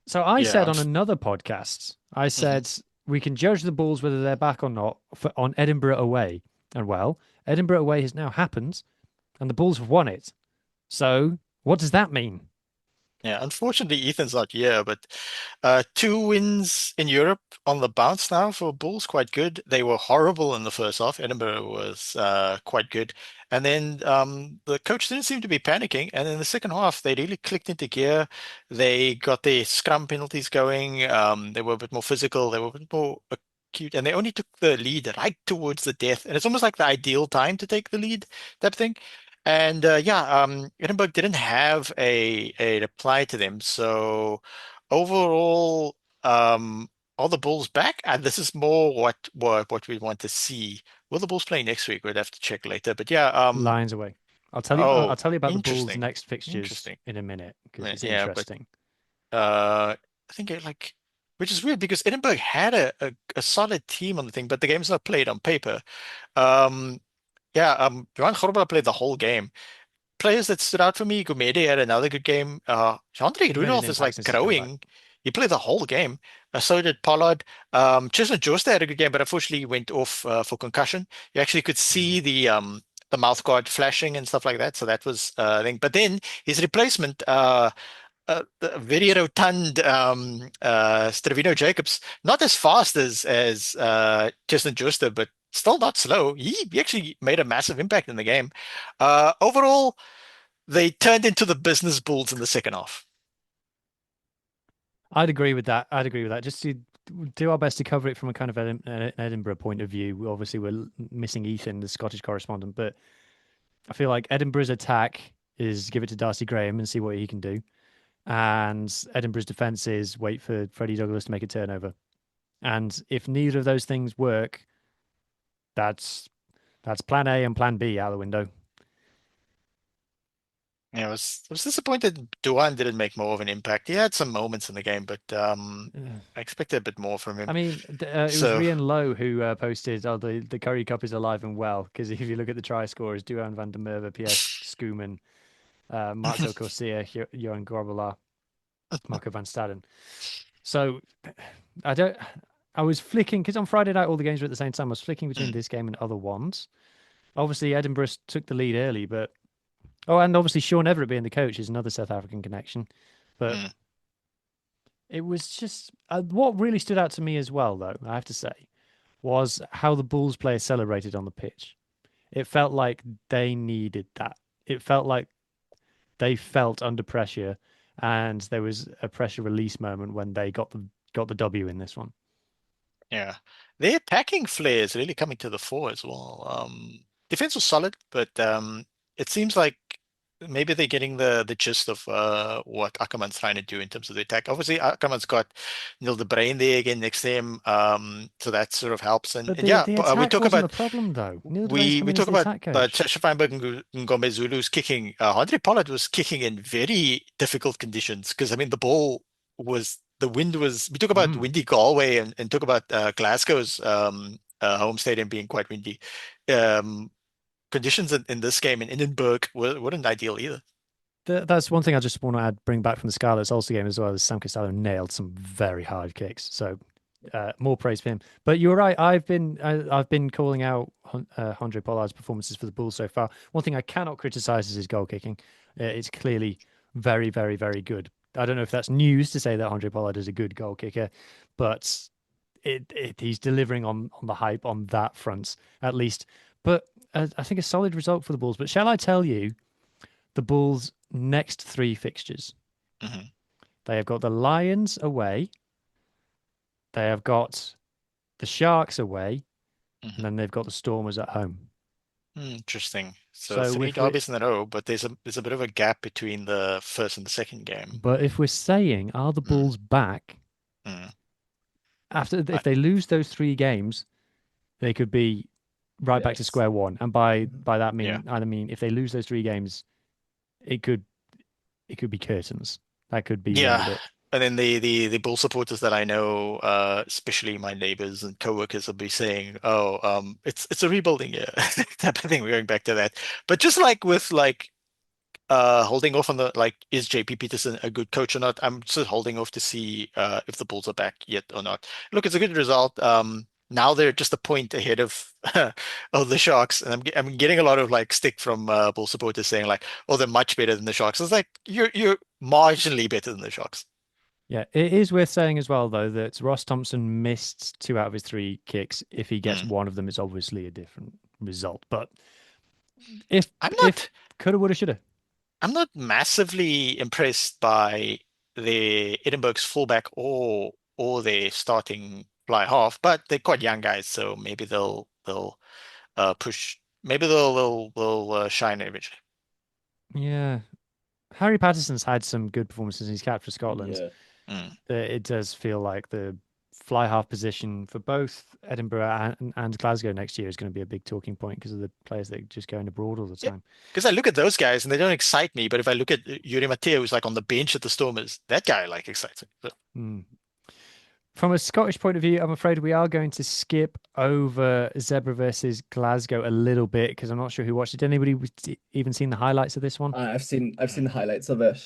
So I said on another podcast, I said we can judge the Bulls whether they're back or not on Edinburgh away. And well, Edinburgh away has now happened and the Bulls have won it. So what does that mean? Yeah, unfortunately, Ethan's not here, but 2 wins in Europe on the bounce now for Bulls, quite good. They were horrible in the first half. Edinburgh was quite good. And then the coach didn't seem to be panicking. And in the second half, they really clicked into gear. They got their scrum penalties going. They were a bit more physical. They were a bit more acute. And they only took the lead right towards the death. And it's almost like the ideal time to take the lead type thing. And Edinburgh didn't have a reply to them. So overall, are the Bulls back? And this is more what we want to see. Will the Bulls play next week? We'd have to check later. But yeah, Lions away. I'll tell you. oh, I'll tell you about the Bulls' interesting. next fixtures Interesting. in a minute because it's Yeah, interesting. I think which is weird because Edinburgh had a solid team on the thing, but the game's not played on paper. Johan Grobbelaar played the whole game. Players that stood out for me, Gumede had another good game. Andre He made an Rudolph is impact like since he's come back. growing. He played the whole game. So did Pollard. Chestnut Josta had a good game, but unfortunately he went off for concussion. You actually could see the mouth guard flashing and stuff like that. So that was a thing. But then his replacement, the very rotund Stravino Jacobs, not as fast as Chestnut Josta, but still not slow. He actually made a massive impact in the game. Overall, they turned into the business Bulls in the second half. I'd agree with that. Just to do our best to cover it from a kind of Edinburgh point of view. Obviously, we're missing Ethan, the Scottish correspondent, but I feel like Edinburgh's attack is give it to Darcy Graham and see what he can do. And Edinburgh's defense is wait for Freddie Douglas to make a turnover. And if neither of those things work, that's plan A and plan B out the window. Yeah, I was disappointed Duan didn't make more of an impact. He had some moments in the game, but I expected a bit more from him. I mean, it was Rian Lowe who posted, "Oh, the Curry Cup is alive and well." Because if you look at the try scorers, Duan van der Merwe, P.S. Schoeman, Marco Corsia, Johan Grobbelaar, Marco van Staden. So I was flicking because on Friday night all the games were at the same time. I was flicking between this game and other ones. Obviously, Edinburgh took the lead early, but and obviously Sean Everett being the coach is another South African connection. But it was just what really stood out to me as well, though, I have to say, was how the Bulls players celebrated on the pitch. It felt like they needed that. It felt like they felt under pressure, and there was a pressure release moment when they got the W in this one. Yeah, their attacking flair is really coming to the fore as well. Defense was solid, but it seems like maybe they're getting the gist of what Ackerman's trying to do in terms of the attack. Obviously, Ackerman's got Neil de Bruin there again next to him, so that sort of helps. And, But and yeah, the but attack we talk wasn't about the problem though. Neil de we Bruyn's talk come in as about the attack coach. Sasha Feinberg and Ngombe Zulu's kicking. Andre Pollard was kicking in very difficult conditions because I mean the wind was. We talk about windy Galway and talk about Glasgow's home stadium being quite windy. Conditions in this game in Edinburgh weren't ideal either. That's one thing I just want to bring back from the Scarlets Ulster game as well. Is Sam Costello nailed some very hard kicks, so more praise for him. But you're right. I've been calling out Andre Pollard's performances for the Bulls so far. One thing I cannot criticize is his goal kicking. It's clearly very, very, very good. I don't know if that's news to say that Andre Pollard is a good goal kicker, but he's delivering on the hype on that front at least. But I think a solid result for the Bulls. But shall I tell you the Bulls' next 3 fixtures? They have got the Lions away, they have got the Sharks away, and then they've got the Stormers at home. Interesting. So 3 derbies in a row, but there's a bit of a gap between the first and the second game. But if we're saying, are the Bulls back? If they lose those 3 games, they could be right back to square one. And by that I mean if they lose those 3 games, it could be curtains. That could be the end of it. And then the Bull supporters that I know, especially my neighbors and coworkers, will be saying, "Oh, it's a rebuilding year," type of thing. We're going back to that. But just like with holding off on the like, is JP Peterson a good coach or not? I'm just holding off to see if the Bulls are back yet or not. Look, it's a good result. Now they're just a point ahead of of the Sharks, and I'm getting a lot of like stick from Bull supporters saying like, "Oh, they're much better than the Sharks." It's like you're marginally better than the Sharks. Yeah, it is worth saying as well, though, that Ross Thompson missed 2 out of his 3 kicks. If he gets Mm. one of them, it's obviously a different result. But if I'm if not. coulda, woulda, shoulda. I'm not massively impressed by the Edinburgh's fullback or their starting fly half, but they're quite young guys, so maybe they'll push. Maybe they'll shine eventually. Yeah, Harry Patterson's had some good performances. He's capped for Scotland. Yeah. Mm. It does feel like the fly half position for both Edinburgh and Glasgow next year is going to be a big talking point because of the players that are just going abroad all the Yeah, time. because I look at those guys and they don't excite me, but if I look at Yuri Mateo, who's like on the bench at the Stormers, that guy like excites me. So, Hmm. From a Scottish point of view, I'm afraid we are going to skip over Zebra versus Glasgow a little bit because I'm not sure who watched it. Did anybody even seen the highlights of this one? I've seen mm. the highlights of it.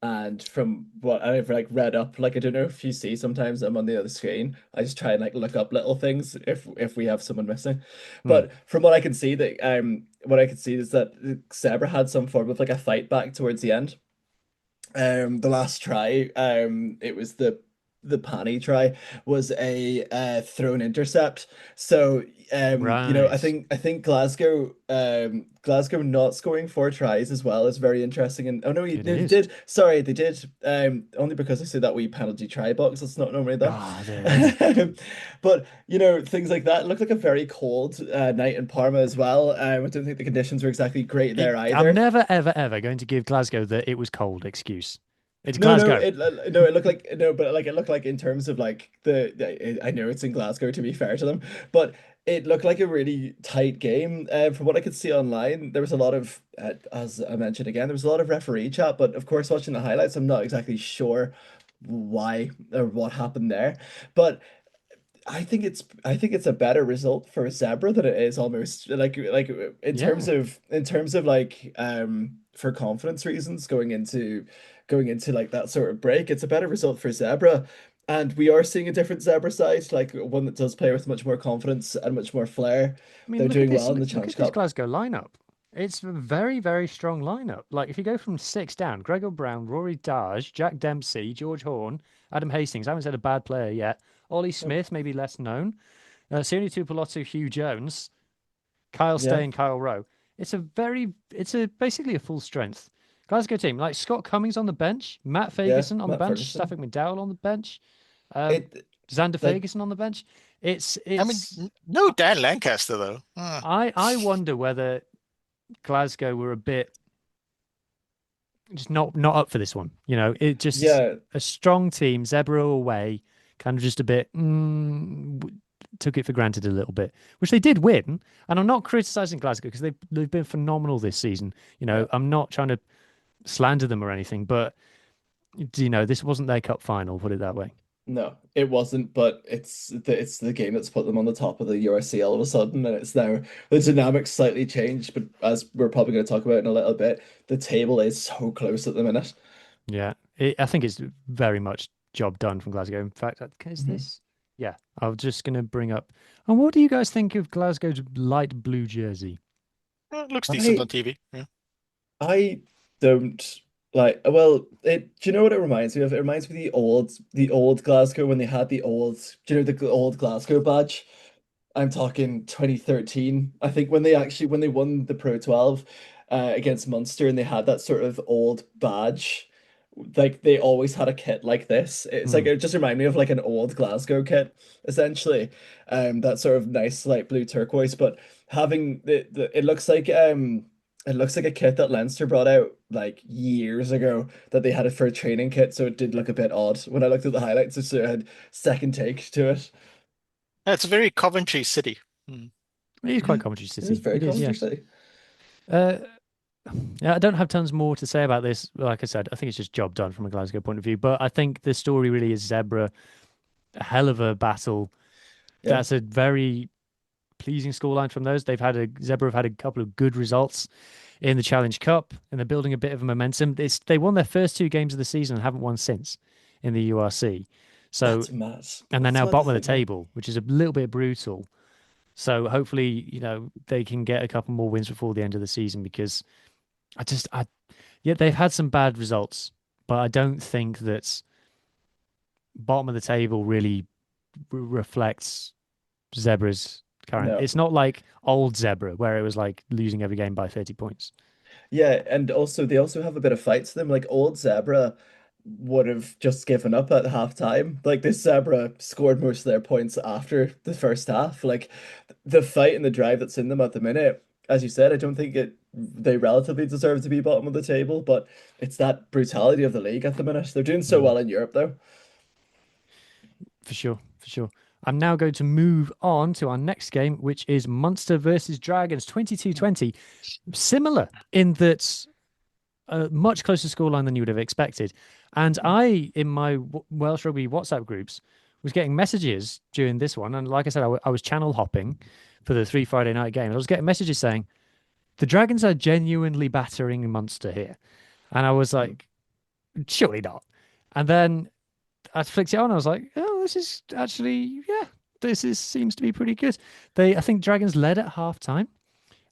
And from what I've like read up, like I don't know if you see sometimes I'm on the other screen. I just try and like look up little things if we have someone missing. Hmm. But from what I can see that what I can see is that Zebra had some form of like a fight back towards the end. The last try, it was the Pani try was a thrown intercept. So I Right. think Glasgow not scoring 4 tries as well is very interesting. And oh no, It no, they is. did. Sorry, they did. Only because I see that wee penalty try box. That's not normally there. Ah, the But things like that. It looked like a very cold night in Parma as well. I don't think the conditions were exactly great there I'm either. never, ever, ever going to give Glasgow the "it was cold" excuse. It's No, no, Glasgow. it looked like no, but like it looked like in terms of like I know it's in Glasgow to be fair to them, but it looked like a really tight game. From what I could see online, there was a lot of, as I mentioned again, there was a lot of referee chat. But of course, watching the highlights, I'm not exactly sure why or what happened there. But I think it's a better result for Zebra than it is almost like Yeah. in terms of like for confidence reasons going into like that sort of break. It's a better result for Zebra. And we are seeing a different Zebra side, like one that does play with much more confidence and much more flair. I mean, They're look at doing this. well in the Look Challenge at this Cup. Glasgow lineup. It's a very, very strong lineup. Like if you go from 6 down, Gregor Brown, Rory Darge, Jack Dempsey, George Horn, Adam Hastings. I haven't said a bad player yet. Ollie Nope. Smith, maybe less known. Sione Tuipulotu, Hugh Jones, Kyle Yeah, Stay, and Kyle Rowe. It's a basically a full strength Glasgow team. Like Scott Cummings on the bench, Matt yeah, Ferguson on the Matt bench, Ferguson. Stafford McDowell on the bench, um, It Xander like Ferguson on the bench. It's I mean, it's. no Dan Lancaster though. Ah. I wonder whether Glasgow were a bit just not up for this one. You know, it just yeah, a strong team, Zebra away, kind of just a bit took it for granted a little bit, which they did win. And I'm not criticizing Glasgow because they've been phenomenal this season. You yeah. know, I'm not trying to slander them or anything, but this wasn't their cup final. Put it that way. No, it wasn't, but it's the game that's put them on the top of the URC all of a sudden, and it's now the dynamics slightly changed. But as we're probably going to talk about in a little bit, the table is so close at the minute. Yeah, I think it's very much job done from Glasgow. In fact, is Mhm. this? Yeah, I was just going to bring up. And what do you guys think of Glasgow's light blue jersey? It looks decent I on TV. Yeah. I don't like. Well, do you know what it reminds me of? It reminds me of the old Glasgow when they had the old. Do you know the old Glasgow badge? I'm talking 2013. I think when they won the Pro 12 against Munster and they had that sort of old badge, like they always had a kit like this. It's like Hmm. it just reminded me of like an old Glasgow kit, essentially. That sort of nice light blue turquoise, but having it looks like a kit that Leinster brought out like years ago that they had it for a training kit, so it did look a bit odd when I looked at the highlights. It sort of had second take to it. Yeah, it's a very Coventry City. Hmm. It is quite Yeah, Coventry it is City. very It is, Coventry yes. City. Uh, yeah, I don't have tons more to say about this. Like I said, I think it's just job done from a Glasgow point of view. But I think the story really is Zebra, a hell of a battle. Yeah, That's a very pleasing scoreline from those. Zebra have had a couple of good results in the Challenge Cup, and they're building a bit of a momentum. They won their first two games of the season and haven't won since in the URC. So, that's mad. and they're That's now mad to bottom of the think of. table, which is a little bit brutal. So hopefully, they can get a couple more wins before the end of the season because yeah, they've had some bad results, but I don't think that bottom of the table really reflects Zebra's current. No. It's not like old Zebra where it was like losing every game by 30 points. Yeah, and also they also have a bit of fight to them. Like old Zebra would have just given up at half time. Like this Zebra scored most of their points after the first half. Like the fight and the drive that's in them at the minute, as you said, I don't think they relatively deserve to be bottom of the table, but it's that brutality of the league at the minute. They're doing so Mm, well in Europe though. for sure, for sure. I'm now going to move on to our next game, which is Munster versus Dragons 22-20. Similar in that a much closer scoreline than you would have expected. And I, in my Welsh Rugby WhatsApp groups, was getting messages during this one. And like I said, I was channel hopping for the three Friday night games. I was getting messages saying, the Dragons are genuinely battering Munster here. And I was like, surely not. And then I flicked it on. I was like, oh, this is actually, yeah, seems to be pretty good. I think Dragons led at half time.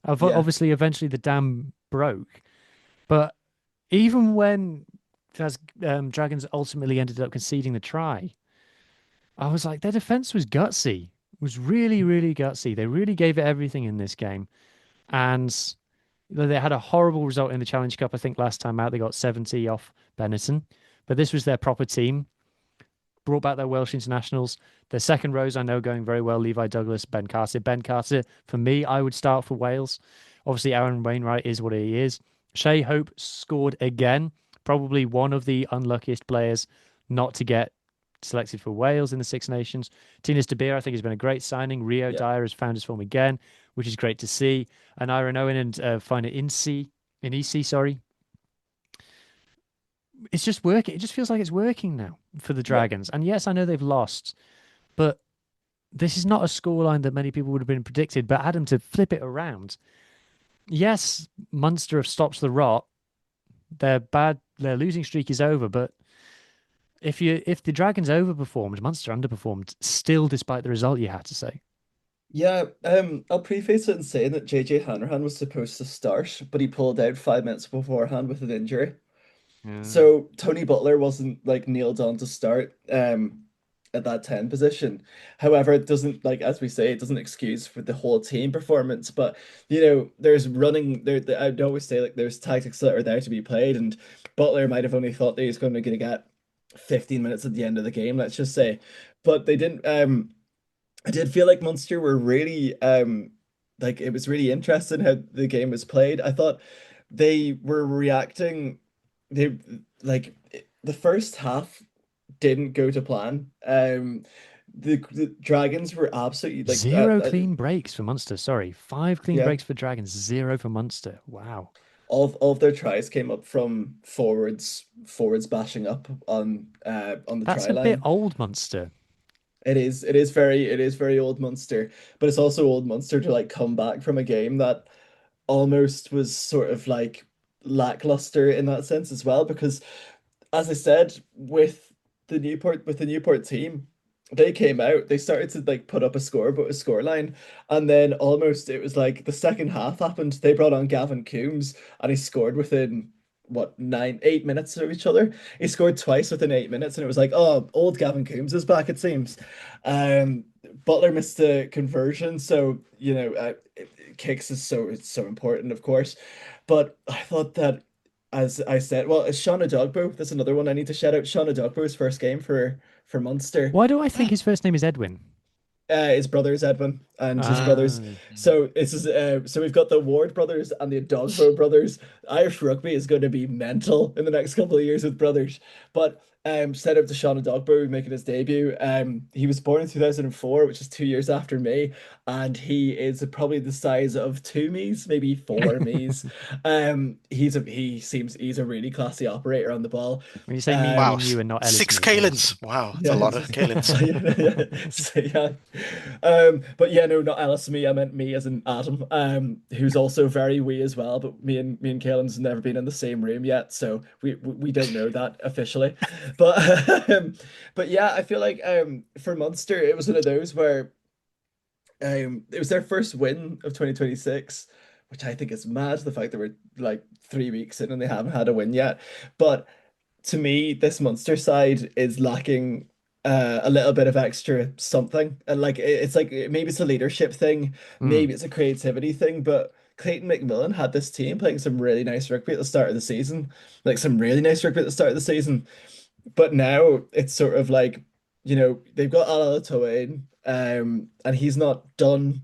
Yeah. Obviously, eventually the dam broke. But even when Dragons ultimately ended up conceding the try, I was like, their defense was gutsy, was really, really gutsy. They really gave it everything in this game. And they had a horrible result in the Challenge Cup. I think last time out, they got 70 off Benetton. But this was their proper team. Brought back their Welsh internationals. Their second rows, I know, going very well. Levi Douglas, Ben Carter. Ben Carter, for me, I would start for Wales. Obviously, Aaron Wainwright is what he is. Shea Hope scored again. Probably one of the unluckiest players not to get selected for Wales in the Six Nations. Tinas De Beer, I think, has been a great signing. Rio Yeah. Dyer has found his form again, which is great to see. And Aaron Owen and Fina Inisi, sorry, it's just working. It just feels like it's working now for the Yeah. Dragons. And yes, I know they've lost, but this is not a scoreline that many people would have been predicted. But Adam, to flip it around, yes, Munster have stopped the rot. Their losing streak is over. But if the Dragons overperformed, Munster underperformed still, despite the result, you have to say. Yeah, I'll preface it in saying that JJ Hanrahan was supposed to start, but he pulled out 5 minutes beforehand with an injury. Yeah. So Tony Butler wasn't like nailed on to start at that 10 position. However, it doesn't, like as we say, it doesn't excuse for the whole team performance. But there's running I'd always say like there's tactics that are there to be played, and Butler might have only thought that he was going to get 15 minutes at the end of the game, let's just say. But they didn't I did feel like Munster were really like it was really interesting how the game was played. I thought they were reacting they like the first half didn't go to plan. The Dragons were absolutely like Zero clean breaks for Munster. Sorry, 5 clean yeah, breaks for Dragons, zero for Munster. Wow. all of their tries came up from forwards bashing up on the That's try a bit line. old Munster. It is very old Munster, but it's also old Munster to like come back from a game that almost was sort of like lackluster in that sense as well, because as I said, with the Newport team, they came out, they started to like put up a score line, and then almost it was like the second half happened. They brought on Gavin Coombs and he scored within what 8 minutes of each other. He scored twice within 8 minutes, and it was like, oh, old Gavin Coombs is back, it seems. Um, Butler missed a conversion, so kicks is so important, of course. But I thought that, as I said, well, it's Sean Adogbo. That's another one I need to shout out. Sean Adogbo's first game for Munster. Why do I think his first name is Edwin? His brother is Edwin. and his brothers. So so we've got the Ward brothers and the Dogbo brothers. Irish rugby is going to be mental in the next couple of years with brothers. But shout out to Sean Dogbo making his debut. He was born in 2004, which is 2 years after me, and he is probably the size of two me's, maybe four me's. He's a really classy operator on the ball. When you say me, you Um, Wow, mean you and not Ellis six me. Kalins. Wow, that's a yeah, lot of Kalins. yeah, so, yeah. But yeah, no, not Alice, me. I meant me as in Adam, who's also very wee as well. But me and Kaelin's never been in the same room yet, so we don't know that officially. But but yeah, I feel like for Munster, it was one of those where it was their first win of 2026, which I think is mad. The fact that we're like 3 weeks in and they haven't had a win yet, but to me, this Munster side is lacking a little bit of extra something. And like it's like maybe it's a leadership thing, Mm. maybe it's a creativity thing, but Clayton McMillan had this team playing some really nice rugby at the start of the season, like some really nice rugby at the start of the season. But now it's sort of like, they've got Alala in, and he's not done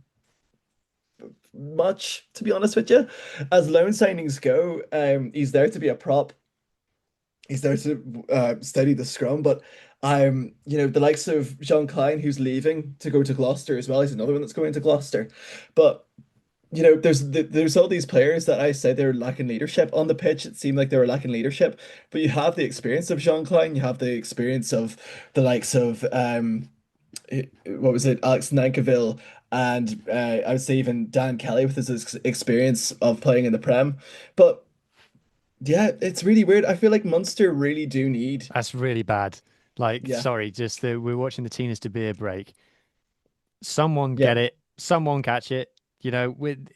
much, to be honest with you. As loan signings go, he's there to be a prop. He's there to steady the scrum, but the likes of Jean Klein, who's leaving to go to Gloucester as well. He's another one that's going to Gloucester. But there's all these players that I said they were lacking leadership on the pitch. It seemed like they were lacking leadership, but you have the experience of Jean Klein, you have the experience of the likes of what was it, Alex Nankiville, and I would say even Dan Kelly with his experience of playing in the Prem. But yeah, it's really weird. I feel like Munster really do need. That's really bad. Like, Yeah, sorry, we're watching the Tinas de Beer break. Someone yeah. get it. Someone catch it.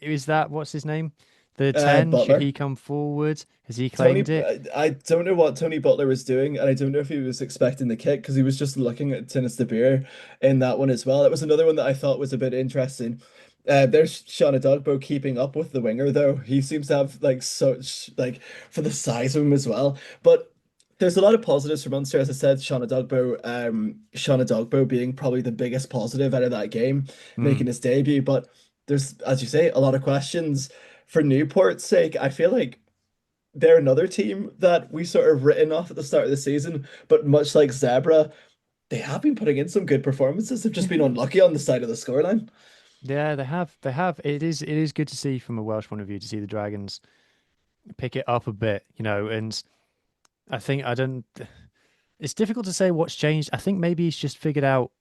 Is that what's his name? The 10, should Butler. he come forward? Has he Tony, claimed it? I don't know what Tony Butler was doing, and I don't know if he was expecting the kick because he was just looking at Tennis de Beer in that one as well. It was another one that I thought was a bit interesting. There's Sean Dogbo keeping up with the winger though. He seems to have like such like for the size of him as well. But there's a lot of positives for Munster, as I said. Sean Dogbo being probably the biggest positive out of that game, Mm. making his debut. But there's, as you say, a lot of questions for Newport's sake. I feel like they're another team that we sort of written off at the start of the season, but much like Zebra, they have been putting in some good performances. They've just been unlucky on the side of the scoreline. Yeah, they have. They have. It is good to see from a Welsh point of view to see the Dragons pick it up a bit, and I think I don't. It's difficult to say what's changed. I think maybe he's just figured out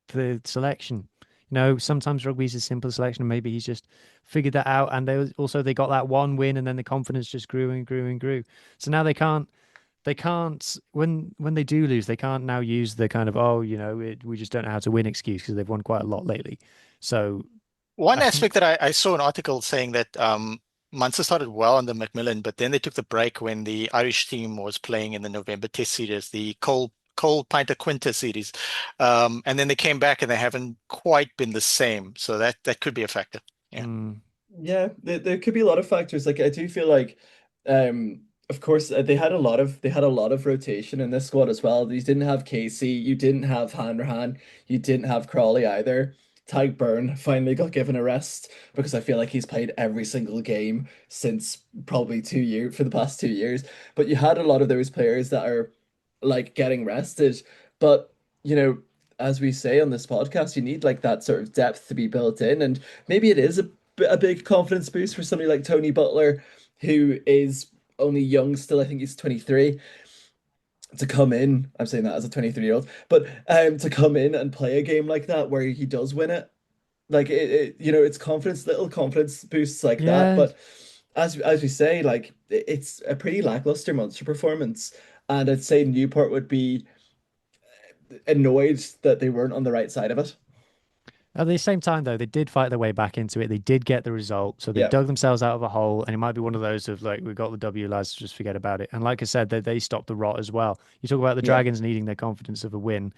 the selection. Sometimes rugby's a simple selection, and maybe he's just figured that out. And they got that one win, and then the confidence just grew and grew and grew. So now they can't when they do lose, they can't now use the kind of we just don't know how to win excuse because they've won quite a lot lately. So One I think aspect that I saw an article saying that Munster started well under Macmillan, but then they took the break when the Irish team was playing in the November Test series, the Cole Pinter Quinter series, and then they came back and they haven't quite been the same. So that could be a factor. Yeah. mm, Yeah, there could be a lot of factors. Like I do feel like, of course, they had a lot of rotation in this squad as well. You didn't have Casey, you didn't have Hanrahan, you didn't have Crawley either. Tyke Byrne finally got given a rest because I feel like he's played every single game since probably 2 years for the past 2 years. But you had a lot of those players that are like getting rested. But as we say on this podcast, you need like that sort of depth to be built in, and maybe it is a big confidence boost for somebody like Tony Butler, who is only young still. I think he's 23, to come in. I'm saying that as a 23-year-old, but to come in and play a game like that where he does win it, like it's confidence, little confidence boosts like that. yeah, But as we say, like it's a pretty lackluster Munster performance, and I'd say Newport would be annoyed that they weren't on the right side of it. at the same time, though, they did fight their way back into it. They did get the result, so they Yeah, dug themselves out of a hole. And it might be one of those of like, we got the W, lads, just forget about it. And like I said, they stopped the rot as well. You talk about the yeah. Dragons needing their confidence of a win.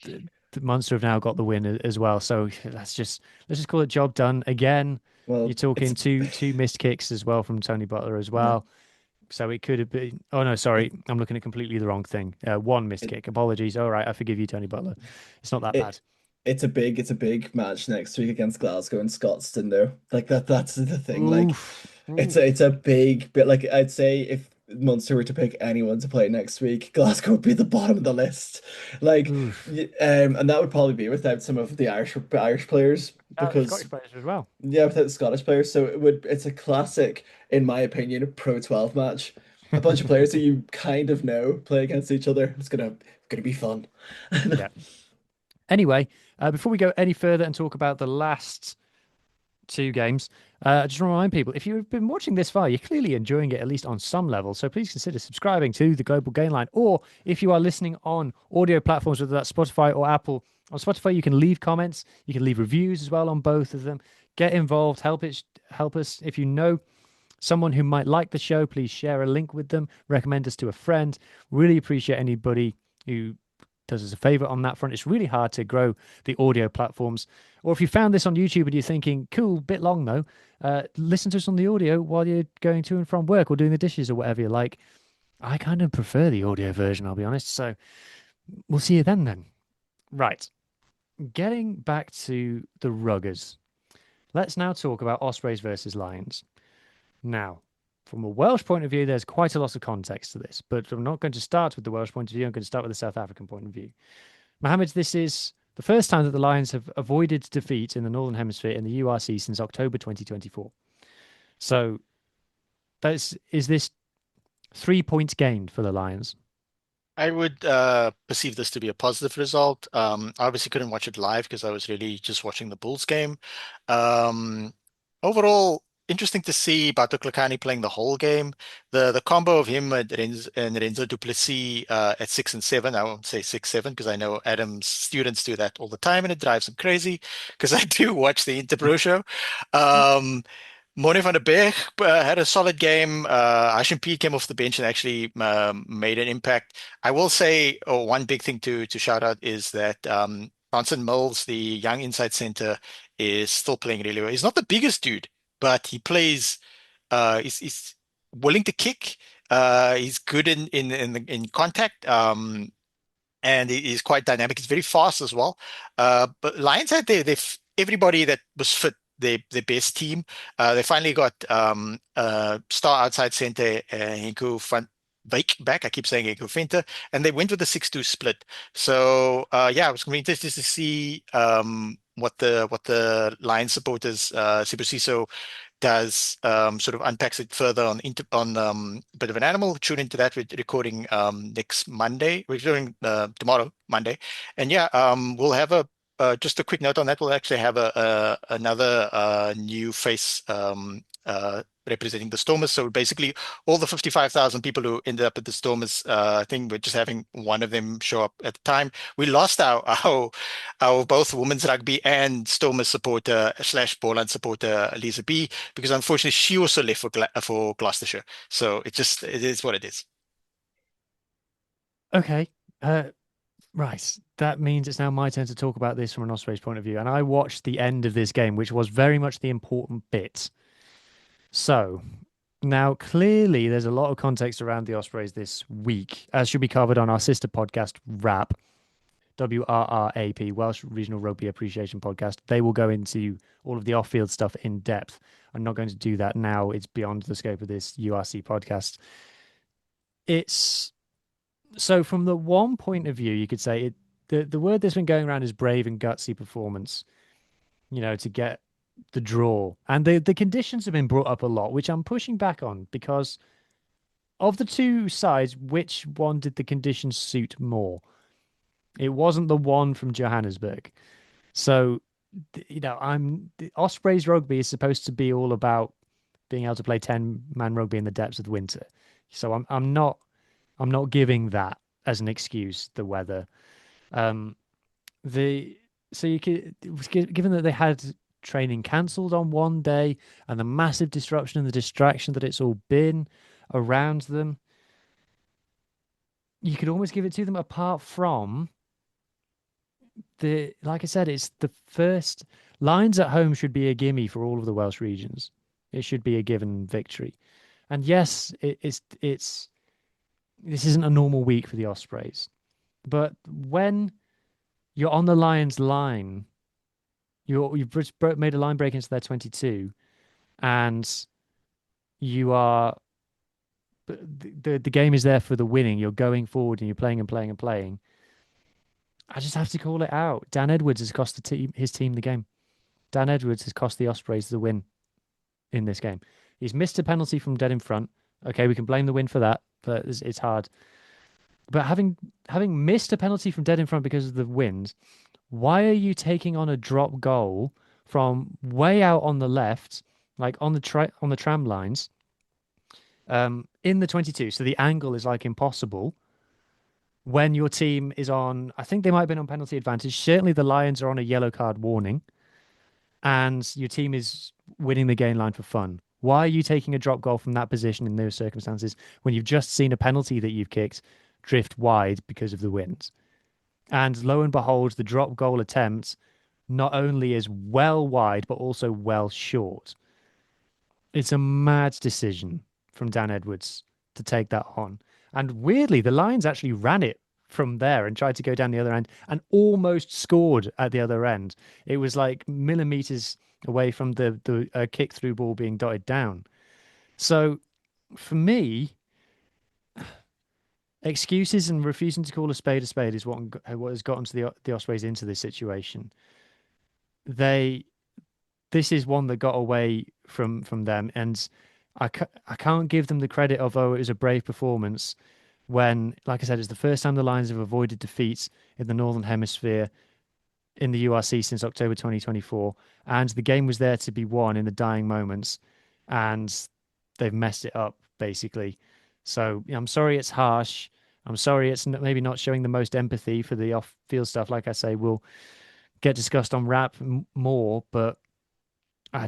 The Munster have now got the win as well. So let's just call it job done again. You're Well, talking it's two missed kicks as well from Tony Butler as yeah. well. So it could have been. Oh no, sorry, I'm looking at completely the wrong thing. One missed It, kick. Apologies. All right, I forgive you, Tony Butler. It's not that it bad. it's a big match next week against Glasgow and Scotstoun though. Like that's the thing. Like Oof. it's a big bit. Like I'd say if Munster were to pick anyone to play next week, Glasgow would be the bottom of the list. Like Oof. and that would probably be without some of the Irish players Scottish because players as well. yeah, without the Scottish players. So it's a classic, in my opinion, Pro 12 match. A bunch of players that you kind of know play against each other. It's gonna be fun. Yeah. Anyway, before we go any further and talk about the last two games, I just want to remind people, if you've been watching this far, you're clearly enjoying it, at least on some level. So please consider subscribing to the Global Gain Line. Or if you are listening on audio platforms, whether that's Spotify or Apple, on Spotify, you can leave comments. You can leave reviews as well on both of them. Get involved. Help us. If you know someone who might like the show, please share a link with them. Recommend us to a friend. Really appreciate anybody who does us a favor on that front. It's really hard to grow the audio platforms. Or if you found this on YouTube and you're thinking, cool, bit long though, listen to us on the audio while you're going to and from work or doing the dishes or whatever you like. I kind of prefer the audio version, I'll be honest. So we'll see you then. Right. Getting back to the ruggers. Let's now talk about Ospreys versus Lions. Now, from a Welsh point of view, there's quite a lot of context to this, but I'm not going to start with the Welsh point of view. I'm going to start with the South African point of view. Mohammed, this is the first time that the Lions have avoided defeat in the Northern Hemisphere in the URC since October 2024. So, is this 3 points gained for the Lions? I would perceive this to be a positive result. I obviously couldn't watch it live because I was really just watching the Bulls game. Overall, interesting to see Bato Klakani playing the whole game. The combo of him and Renzo du Plessis at 6 and 7. I won't say 6-7 because I know Adam's students do that all the time and it drives them crazy because I do watch the Interbro show. Mone van der Berg had a solid game. Hashim P came off the bench and actually made an impact. I will say one big thing to shout out is that Bronson Mills, the young inside center, is still playing really well. He's not the biggest dude, but he plays. He's willing to kick. He's good in contact. And he's quite dynamic. He's very fast as well. But Lions had everybody that was fit, their best team. They finally got star outside center Henko van Wyk back. I keep saying Henko Venter, and they went with the 6-2 split. So yeah, it was going to be interesting to see what the Lions supporters Sibusiso does sort of unpacks it further on Bit of an Animal. Tune into that. We're recording next Monday. We're doing tomorrow, Monday, and yeah, we'll have just a quick note on that. We'll actually have another new face representing the Stormers. So basically, all the 55,000 people who ended up at the Stormers thing, we're just having one of them show up at the time. We lost our both women's rugby and Stormers supporter / Borland supporter Lisa B, because unfortunately she also left for Gloucestershire. So it is what it is. Okay. Right. That means it's now my turn to talk about this from an Ospreys point of view. And I watched the end of this game, which was very much the important bit. So now clearly there's a lot of context around the Ospreys this week, as should be covered on our sister podcast, WRAP, WRRAP, Welsh Regional Rugby Appreciation Podcast. They will go into all of the off-field stuff in depth. I'm not going to do that now. It's beyond the scope of this URC podcast. So from the one point of view, you could say the word that's been going around is brave and gutsy performance, to get the draw. And the conditions have been brought up a lot, which I'm pushing back on because of the two sides, which one did the conditions suit more? It wasn't the one from Johannesburg. So, the Ospreys rugby is supposed to be all about being able to play 10-man rugby in the depths of the winter. So I'm not giving that as an excuse, the weather. So you could, given that they had training cancelled on one day and the massive disruption and the distraction that it's all been around them, you could almost give it to them apart from like I said, it's the first. Lions at home should be a gimme for all of the Welsh regions. It should be a given victory. And yes, this isn't a normal week for the Ospreys. But when you're on the Lions line. You've made a line break into their 22, and you are the game is there for the winning. You're going forward and you're playing and playing and playing. I just have to call it out. Dan Edwards has cost his team the game. Dan Edwards has cost the Ospreys the win in this game. He's missed a penalty from dead in front. Okay, we can blame the win for that, but it's hard. But having missed a penalty from dead in front because of the wind, why are you taking on a drop goal from way out on the left, like on the tram lines, in the 22? So the angle is like impossible when your team is on. I think they might have been on penalty advantage. Certainly, the Lions are on a yellow card warning, and your team is winning the gain line for fun. Why are you taking a drop goal from that position in those circumstances when you've just seen a penalty that you've kicked drift wide because of the wind? And lo and behold, the drop goal attempt not only is well wide, but also well short. It's a mad decision from Dan Edwards to take that on. And weirdly, the Lions actually ran it from there and tried to go down the other end and almost scored at the other end. It was like millimeters away from the kick through ball being dotted down. So for me, excuses and refusing to call a spade is what has gotten to the Ospreys into this situation. This is one that got away from them, and I can't give them the credit of, oh, it was a brave performance when, like I said, it's the first time the Lions have avoided defeat in the Northern Hemisphere in the URC since October 2024, and the game was there to be won in the dying moments, and they've messed it up basically. So I'm sorry it's harsh. I'm sorry it's maybe not showing the most empathy for the off-field stuff. Like I say, we'll get discussed on rap more, but I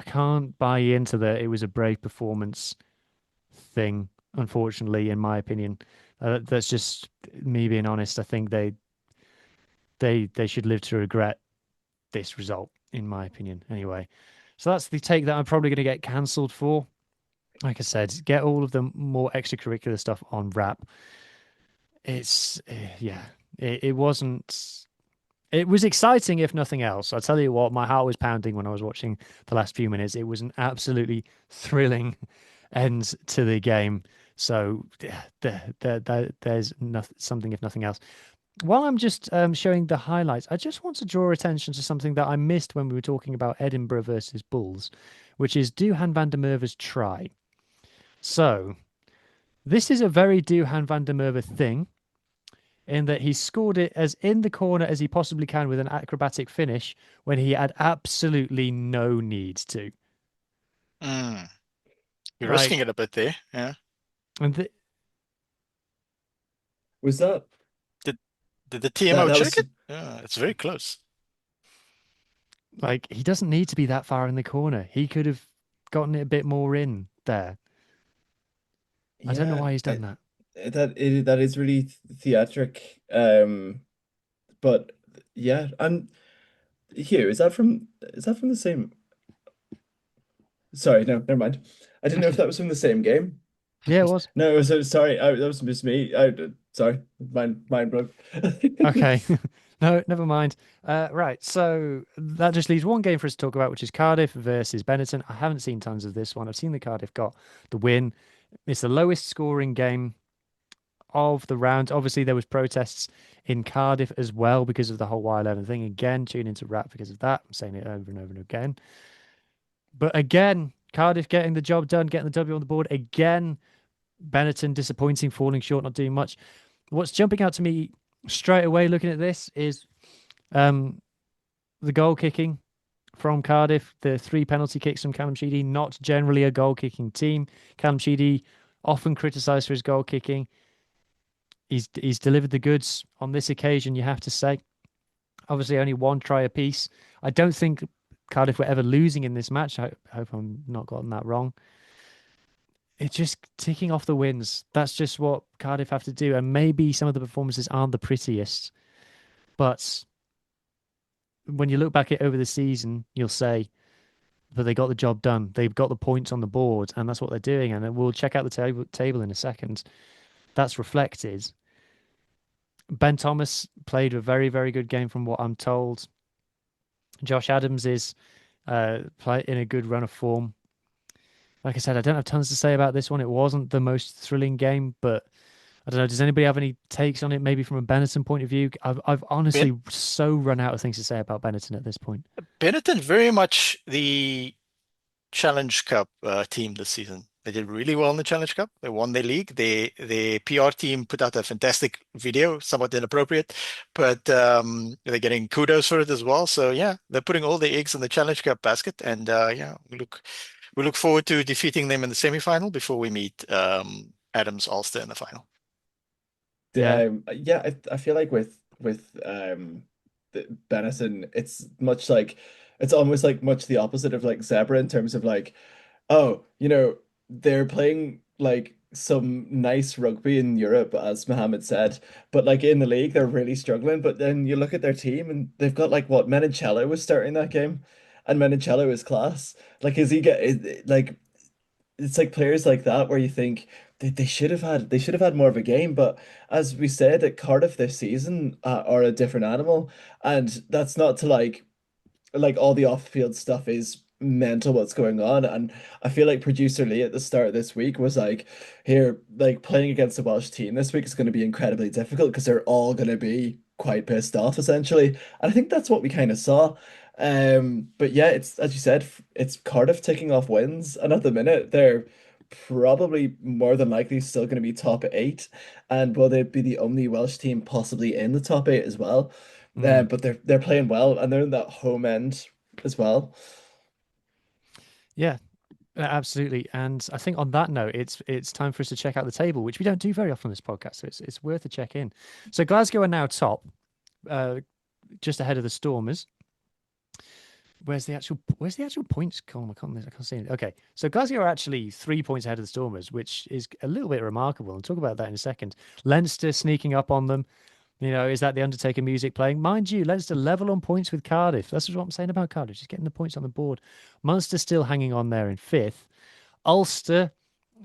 can't buy into it was a brave performance thing, unfortunately, in my opinion. That's just me being honest. I think they should live to regret this result, in my opinion. Anyway, so that's the take that I'm probably going to get cancelled for. Like I said, get all of the more extracurricular stuff on rap. It's it wasn't. It was exciting, if nothing else. I'll tell you what, my heart was pounding when I was watching the last few minutes. It was an absolutely thrilling end to the game. So there's something, if nothing else. While I'm just showing the highlights, I just want to draw attention to something that I missed when we were talking about Edinburgh versus Bulls, which is Duhan van der Merwe's try. So this is a very Duhan van der Merwe thing, in that he scored it as in the corner as he possibly can with an acrobatic finish when he had absolutely no need to. You're risking it a bit there, yeah. And Was that? Did the TMO that check was... it? Yeah, it's very close. Like, he doesn't need to be that far in the corner. He could have gotten it a bit more in there. I don't know why he's done that. That is really theatric. But yeah, and Hugh, is that from the same? Sorry, no, never mind. I didn't know if that was from the same game. Yeah, it was. No, sorry. That was just me. Sorry, mind broke. Okay. No, never mind. Right, so that just leaves one game for us to talk about, which is Cardiff versus Benetton. I haven't seen tons of this one. I've seen the Cardiff got the win. It's the lowest scoring game of the round. Obviously, there was protests in Cardiff as well because of the whole Y11 thing. Again, tune into rap because of that. I'm saying it over and over and again. But again, Cardiff getting the job done, getting the W on the board. Again, Benetton disappointing, falling short, not doing much. What's jumping out to me straight away looking at this is the goal kicking from Cardiff, the 3 penalty kicks from Callum Sheedy, not generally a goal kicking team. Callum Sheedy often criticised for his goal kicking. He's delivered the goods on this occasion, you have to say. Obviously, only 1 try apiece. I don't think Cardiff were ever losing in this match. I hope I'm not gotten that wrong. It's just ticking off the wins. That's just what Cardiff have to do. And maybe some of the performances aren't the prettiest. But when you look back at over the season, you'll say that they got the job done. They've got the points on the board, and that's what they're doing. And we'll check out the table in a second. That's reflected. Ben Thomas played a very, very good game from what I'm told. Josh Adams is play in a good run of form. Like I said, I don't have tons to say about this one. It wasn't the most thrilling game, but I don't know. Does anybody have any takes on it? Maybe from a Benetton point of view. I've honestly so run out of things to say about Benetton at this point. Benetton very much the Challenge Cup team this season. They did really well in the Challenge Cup. They won their league. The PR team put out a fantastic video, somewhat inappropriate, but they're getting kudos for it as well. So yeah, they're putting all their eggs in the Challenge Cup basket, and yeah, we look forward to defeating them in the semifinal before we meet Adams Ulster in the final. Yeah. Yeah, I feel like with Benetton, it's much like it's almost like much the opposite of like Zebra in terms of like, oh, they're playing like some nice rugby in Europe, as Mohammed said, but like in the league they're really struggling. But then you look at their team and they've got like what Menicello was starting that game, and Menicello is class. Like, like it's like players like that where you think they should have had more of a game. But as we said, at Cardiff this season are a different animal, and that's not to like all the off-field stuff is mental what's going on. And I feel like producer Lee at the start of this week was like, here, like playing against the Welsh team this week is going to be incredibly difficult because they're all going to be quite pissed off essentially. And I think that's what we kind of saw. But yeah, it's as you said, it's Cardiff ticking off wins, and at the minute they're probably more than likely still going to be top eight, and will they be the only Welsh team possibly in the top eight as well? But they're playing well, and they're in that home end as well. Yeah, absolutely. And I think on that note, it's time for us to check out the table, which we don't do very often on this podcast. So it's worth a check in. So Glasgow are now top, just ahead of the Stormers. Where's the actual points column? I can't see it. Okay, so Glasgow are actually 3 points ahead of the Stormers, which is a little bit remarkable. I'll talk about that in a second. Leinster sneaking up on them. Is that the Undertaker music playing? Mind you, Leinster level on points with Cardiff. That's what I'm saying about Cardiff, just getting the points on the board. Munster still hanging on there in fifth. Ulster,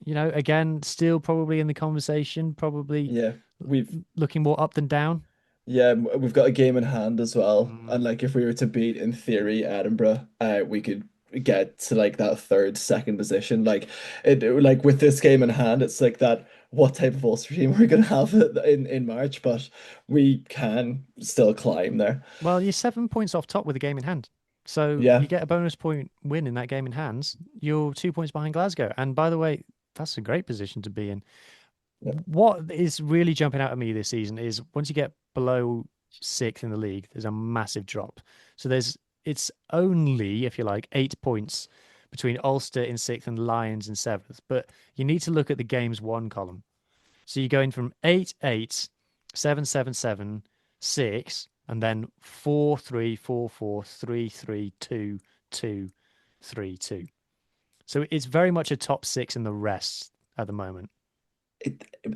again, still probably in the conversation, probably Yeah, we've looking more up than down. yeah, we've got a game in hand as well. Mm. And like if we were to beat in theory Edinburgh, we could get to like that third, second position. Like like with this game in hand, it's like that what type of Ulster team we're gonna have in March, but we can still climb there. Well, you're 7 points off top with a game in hand. So Yeah. you get a bonus point win in that game in hand. You're 2 points behind Glasgow. And by the way, that's a great position to be in. Yeah. What is really jumping out at me this season is once you get below sixth in the league, there's a massive drop. So it's only, if you like, 8 points between Ulster in sixth and Lions in seventh. But you need to look at the games won column. So you're going from 8, 8, 7, 7, 7, 6, and then 4, 3, 4, 4, 3, 3, 2, 2, 3, 2. So it's very much a top six in the rest at the moment.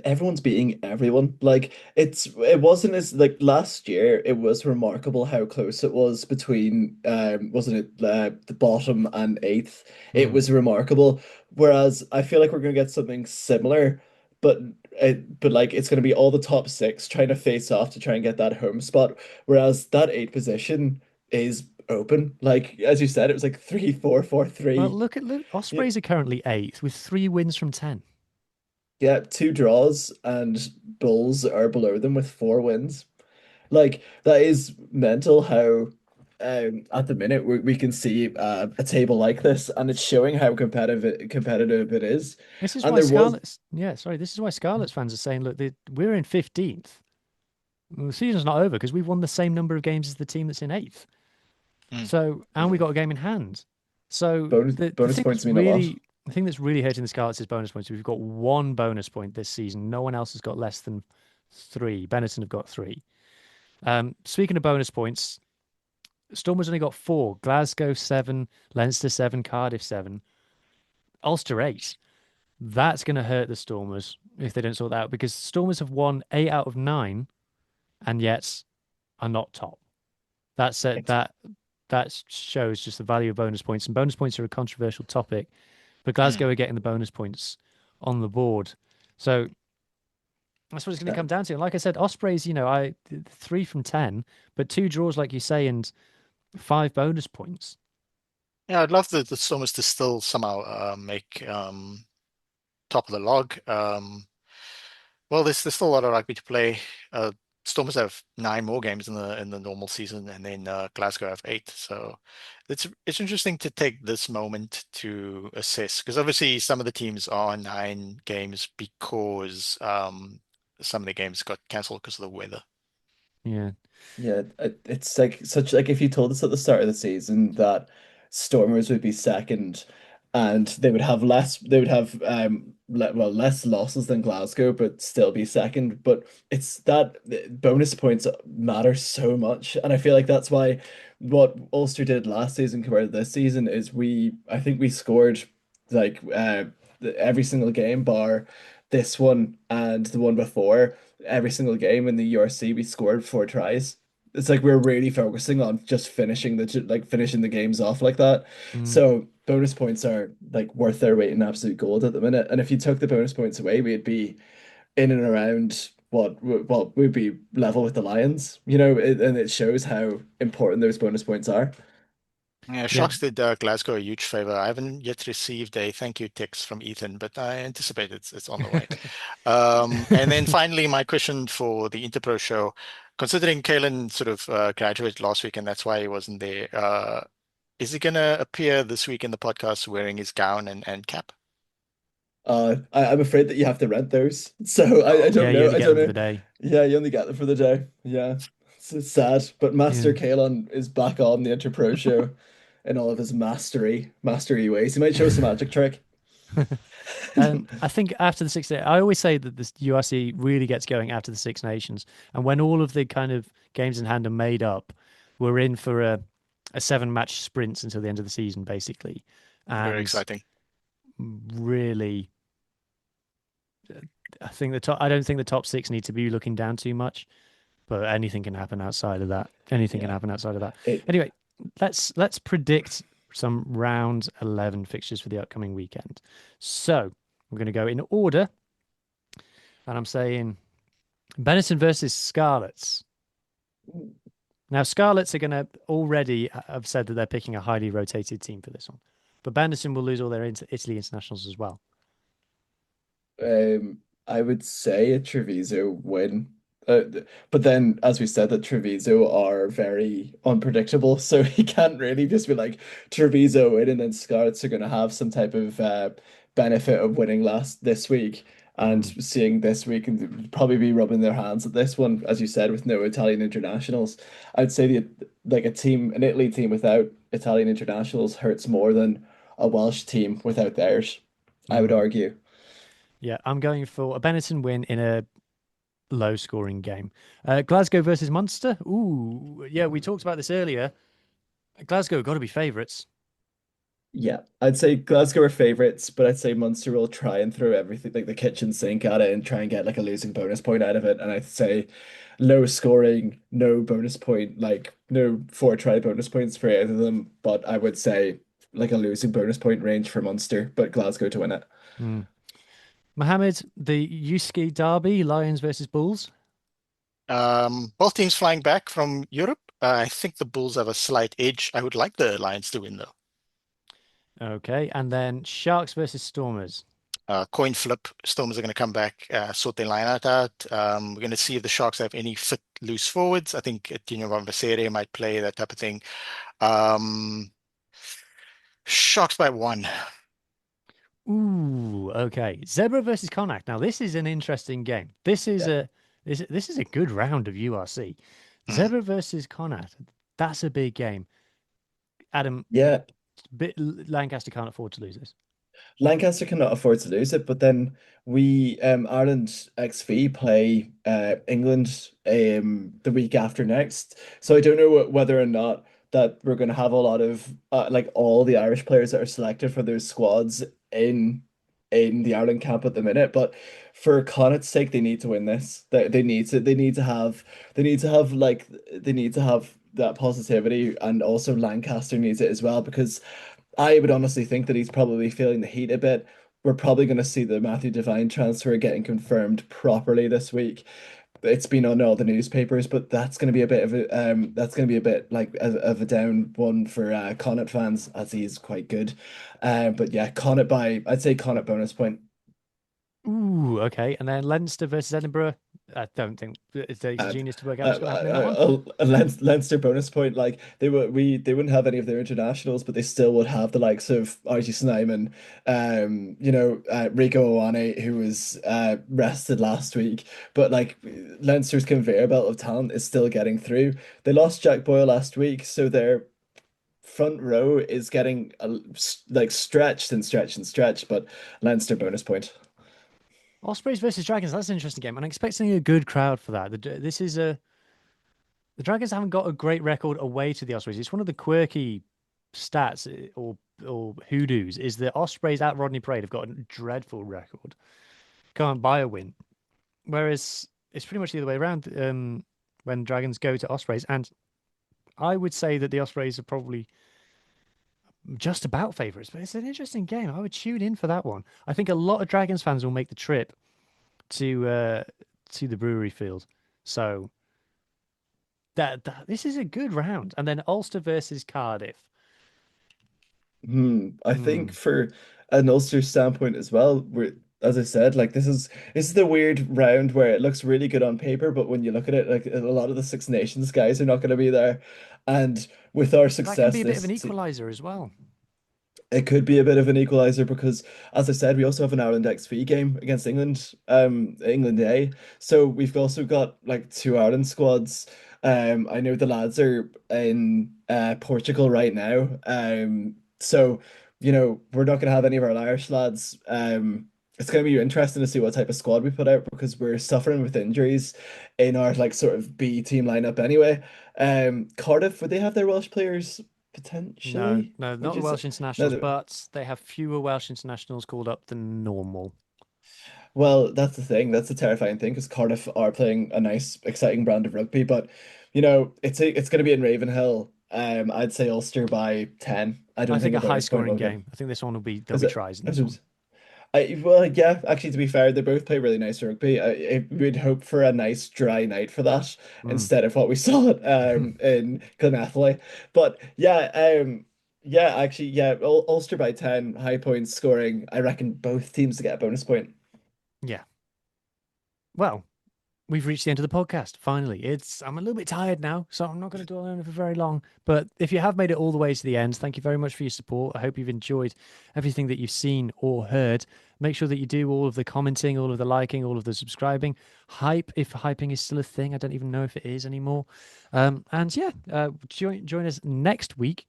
Everyone's beating everyone. Like it wasn't as like last year, it was remarkable how close it was between wasn't it the bottom and eighth. It was remarkable. Whereas I feel like we're gonna get something similar, but but like it's gonna be all the top six trying to face off to try and get that home spot. Whereas that eighth position is open. Like as you said, it was like 3, 4, 4, Well, 3. look, Yeah. Ospreys are currently eighth with 3 wins from 10. Yeah, 2 draws, and Bulls are below them with 4 wins. Like that is mental how at the minute we can see a table like this, and it's showing how competitive it is. This is And why there was This is why Scarlets fans are saying, look, we're in 15th. Well, the season's not over because we've won the same number of games as the team that's in eighth. Mm. So, and we got a game in hand. So the bonus thing that's points mean a lot. the thing that's really hurting the Scarlets is bonus points. We've got 1 bonus point this season. No one else has got less than 3. Benetton have got 3. Speaking of bonus points, Stormers only got 4. Glasgow 7, Leinster 7, Cardiff 7, Ulster 8. That's going to hurt the Stormers if they don't sort that out because Stormers have won 8 out of 9 and yet are not top. That's that shows just the value of bonus points, and bonus points are a controversial topic, but Glasgow are getting the bonus points on the board. So That's what it's going to Uh, come down to. And like I said, Ospreys, I 3 from 10, but 2 draws, like you say, and 5 bonus points. Yeah, I'd love the Stormers to still somehow make top of the log. Well, there's still a lot of rugby to play. Stormers have 9 more games in the normal season, and then Glasgow have 8. So it's interesting to take this moment to assess, because obviously some of the teams are on 9 games because some of the games got cancelled because of the weather. Yeah. Yeah, it's like such like if you told us at the start of the season that Stormers would be second and they would have less losses than Glasgow but still be second, but it's that bonus points matter so much, and I feel like that's why what Ulster did last season compared to this season is I think we scored like every single game bar this one and the one before, every single game in the URC we scored 4 tries. It's like we're really focusing on just finishing the games off like that. Mm. So bonus points are like worth their weight in absolute gold at the minute. And if you took the bonus points away, we'd be in and around we'd be level with the Lions, and it shows how important those bonus points are. Yeah, Yeah. Sharks did Glasgow a huge favor. I haven't yet received a thank you text from Ethan, but I anticipate it's on the way. And then finally, my question for the Interpro show, considering Kalen sort of graduated last week and that's why he wasn't there, is he going to appear this week in the podcast wearing his gown and cap? I'm afraid that you have to rent those. So I Oh, Yeah, don't you know. only I get don't them for know. the day. Yeah, you only get them for the day. Yeah. It's sad. But Master Yeah. Kalon is back on the Interpro show in all of his mastery ways. He might show us a magic trick. I think after the I always say that this URC really gets going after the Six Nations, and when all of the kind of games in hand are made up, we're in for a 7 match sprint until the end of the season, basically, very and exciting. really, I don't think the top 6 need to be looking down too much, but anything can happen outside of that. Anything can Yeah. happen outside of that. It Anyway, let's predict some round 11 fixtures for the upcoming weekend. So we're going to go in order, and I'm saying Benetton versus Scarlets. Now, Scarlets are going to already have said that they're picking a highly rotated team for this one, but Benetton will lose all their Italy internationals as well. I would say a Treviso win. But then, as we said, that Treviso are very unpredictable, so he can't really just be like Treviso win, and then Scarlets are going to have some type of benefit of winning last this week and Mm. seeing this week and probably be rubbing their hands at this one, as you said, with no Italian internationals. I'd say an Italy team without Italian internationals hurts more than a Welsh team without theirs, I would Mm. argue. Yeah, I'm going for a Benetton win in a low scoring game. Glasgow versus Munster. Ooh, yeah, we talked about this earlier. Glasgow got to be favourites. Yeah, I'd say Glasgow are favorites, but I'd say Munster will try and throw everything like the kitchen sink at it and try and get like a losing bonus point out of it. And I'd say low scoring, no bonus point, like no 4 try bonus points for either of them. But I would say like a losing bonus point range for Munster, but Glasgow to win it. Mm. Mohammed, the Yuski derby, Lions versus Bulls. Both teams flying back from Europe. I think the Bulls have a slight edge. I would like the Lions to win, though. Okay, and then Sharks versus Stormers. Coin flip. Stormers are going to come back, sort their line out. We're going to see if the Sharks have any fit loose forwards. I think Tino Van Vasere might play, that type of thing. Um, Sharks by 1. Ooh, okay. Zebra versus Connacht. Now, this is an interesting game. This is Yeah. this is a good round of URC. Mm. Zebra versus Connacht. That's a big game. Adam, Yeah, Lancaster can't afford to lose this. Lancaster cannot afford to lose it, but then we Ireland XV play England the week after next. So I don't know whether or not that we're going to have a lot of like all the Irish players that are selected for those squads in the Ireland camp at the minute. But for Connacht's sake, they need to win this. They need to have that positivity, and also Lancaster needs it as well because I would honestly think that he's probably feeling the heat a bit. we're probably going to see the Matthew Devine transfer getting confirmed properly this week. It's been on all the newspapers, but that's going to be a bit of a that's going to be a bit like of a down one for Connacht fans, as he's quite good. But yeah, Connacht by I'd say Connacht bonus point. Ooh, okay. And then Leinster versus Edinburgh. I don't think it takes a Uh, genius to work out what's going to happen in that one. Leinster bonus point, like they wouldn't have any of their internationals, but they still would have the likes of Archie Snyman, Rico Ioane, who was rested last week. But like Leinster's conveyor belt of talent is still getting through. They lost Jack Boyle last week, so their front row is getting like stretched and stretched and stretched. But Leinster bonus point. Ospreys versus Dragons. That's an interesting game. And I'm expecting a good crowd for that. This is a the Dragons haven't got a great record away to the Ospreys. It's one of the quirky stats or hoodoos is the Ospreys at Rodney Parade have got a dreadful record. Can't buy a win. Whereas it's pretty much the other way around when Dragons go to Ospreys. And I would say that the Ospreys are probably just about favourites, but it's an interesting game. I would tune in for that one. I think a lot of Dragons fans will make the trip to the Brewery Field. So that this is a good round. And then Ulster versus Cardiff. I think for an Ulster standpoint as well, we're as I said, like this is the weird round where it looks really good on paper, but when you look at it, like a lot of the Six Nations guys are not going to be there. And with our That can be success a bit of this an equalizer as well. it could be a bit of an equalizer because, as I said, we also have an Ireland XV game against England, England A. So we've also got like two Ireland squads. I know the lads are in Portugal right now. So we're not gonna have any of our Irish lads. It's gonna be interesting to see what type of squad we put out because we're suffering with injuries in our like sort of B team lineup anyway. Cardiff, would they have their Welsh players No, potentially? no, Would not the you say? Welsh No, internationals, but they have fewer Welsh internationals called up than normal. well, that's the thing. That's the terrifying thing because Cardiff are playing a nice, exciting brand of rugby, but it's going to be in Ravenhill. I'd say Ulster by 10. I I don't think think a a high bonus point scoring will get. game. I think this one there'll Is be it? tries in this one. Well, yeah. Actually, to be fair, they both play really nice rugby. We'd hope for a nice dry night for that Mm. instead of what we saw in Glenathley. But yeah. Actually, yeah. Ulster by 10, high points scoring. I reckon both teams to get a bonus point. Yeah. Well, we've reached the end of the podcast. Finally, I'm a little bit tired now, so I'm not going to dwell on it for very long. But if you have made it all the way to the end, thank you very much for your support. I hope you've enjoyed everything that you've seen or heard. Make sure that you do all of the commenting, all of the liking, all of the subscribing. Hype, if hyping is still a thing. I don't even know if it is anymore. And yeah, join us next week.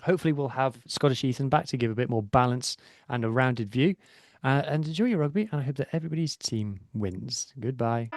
Hopefully, we'll have Scottish Ethan back to give a bit more balance and a rounded view. And enjoy your rugby. And I hope that everybody's team wins. Goodbye.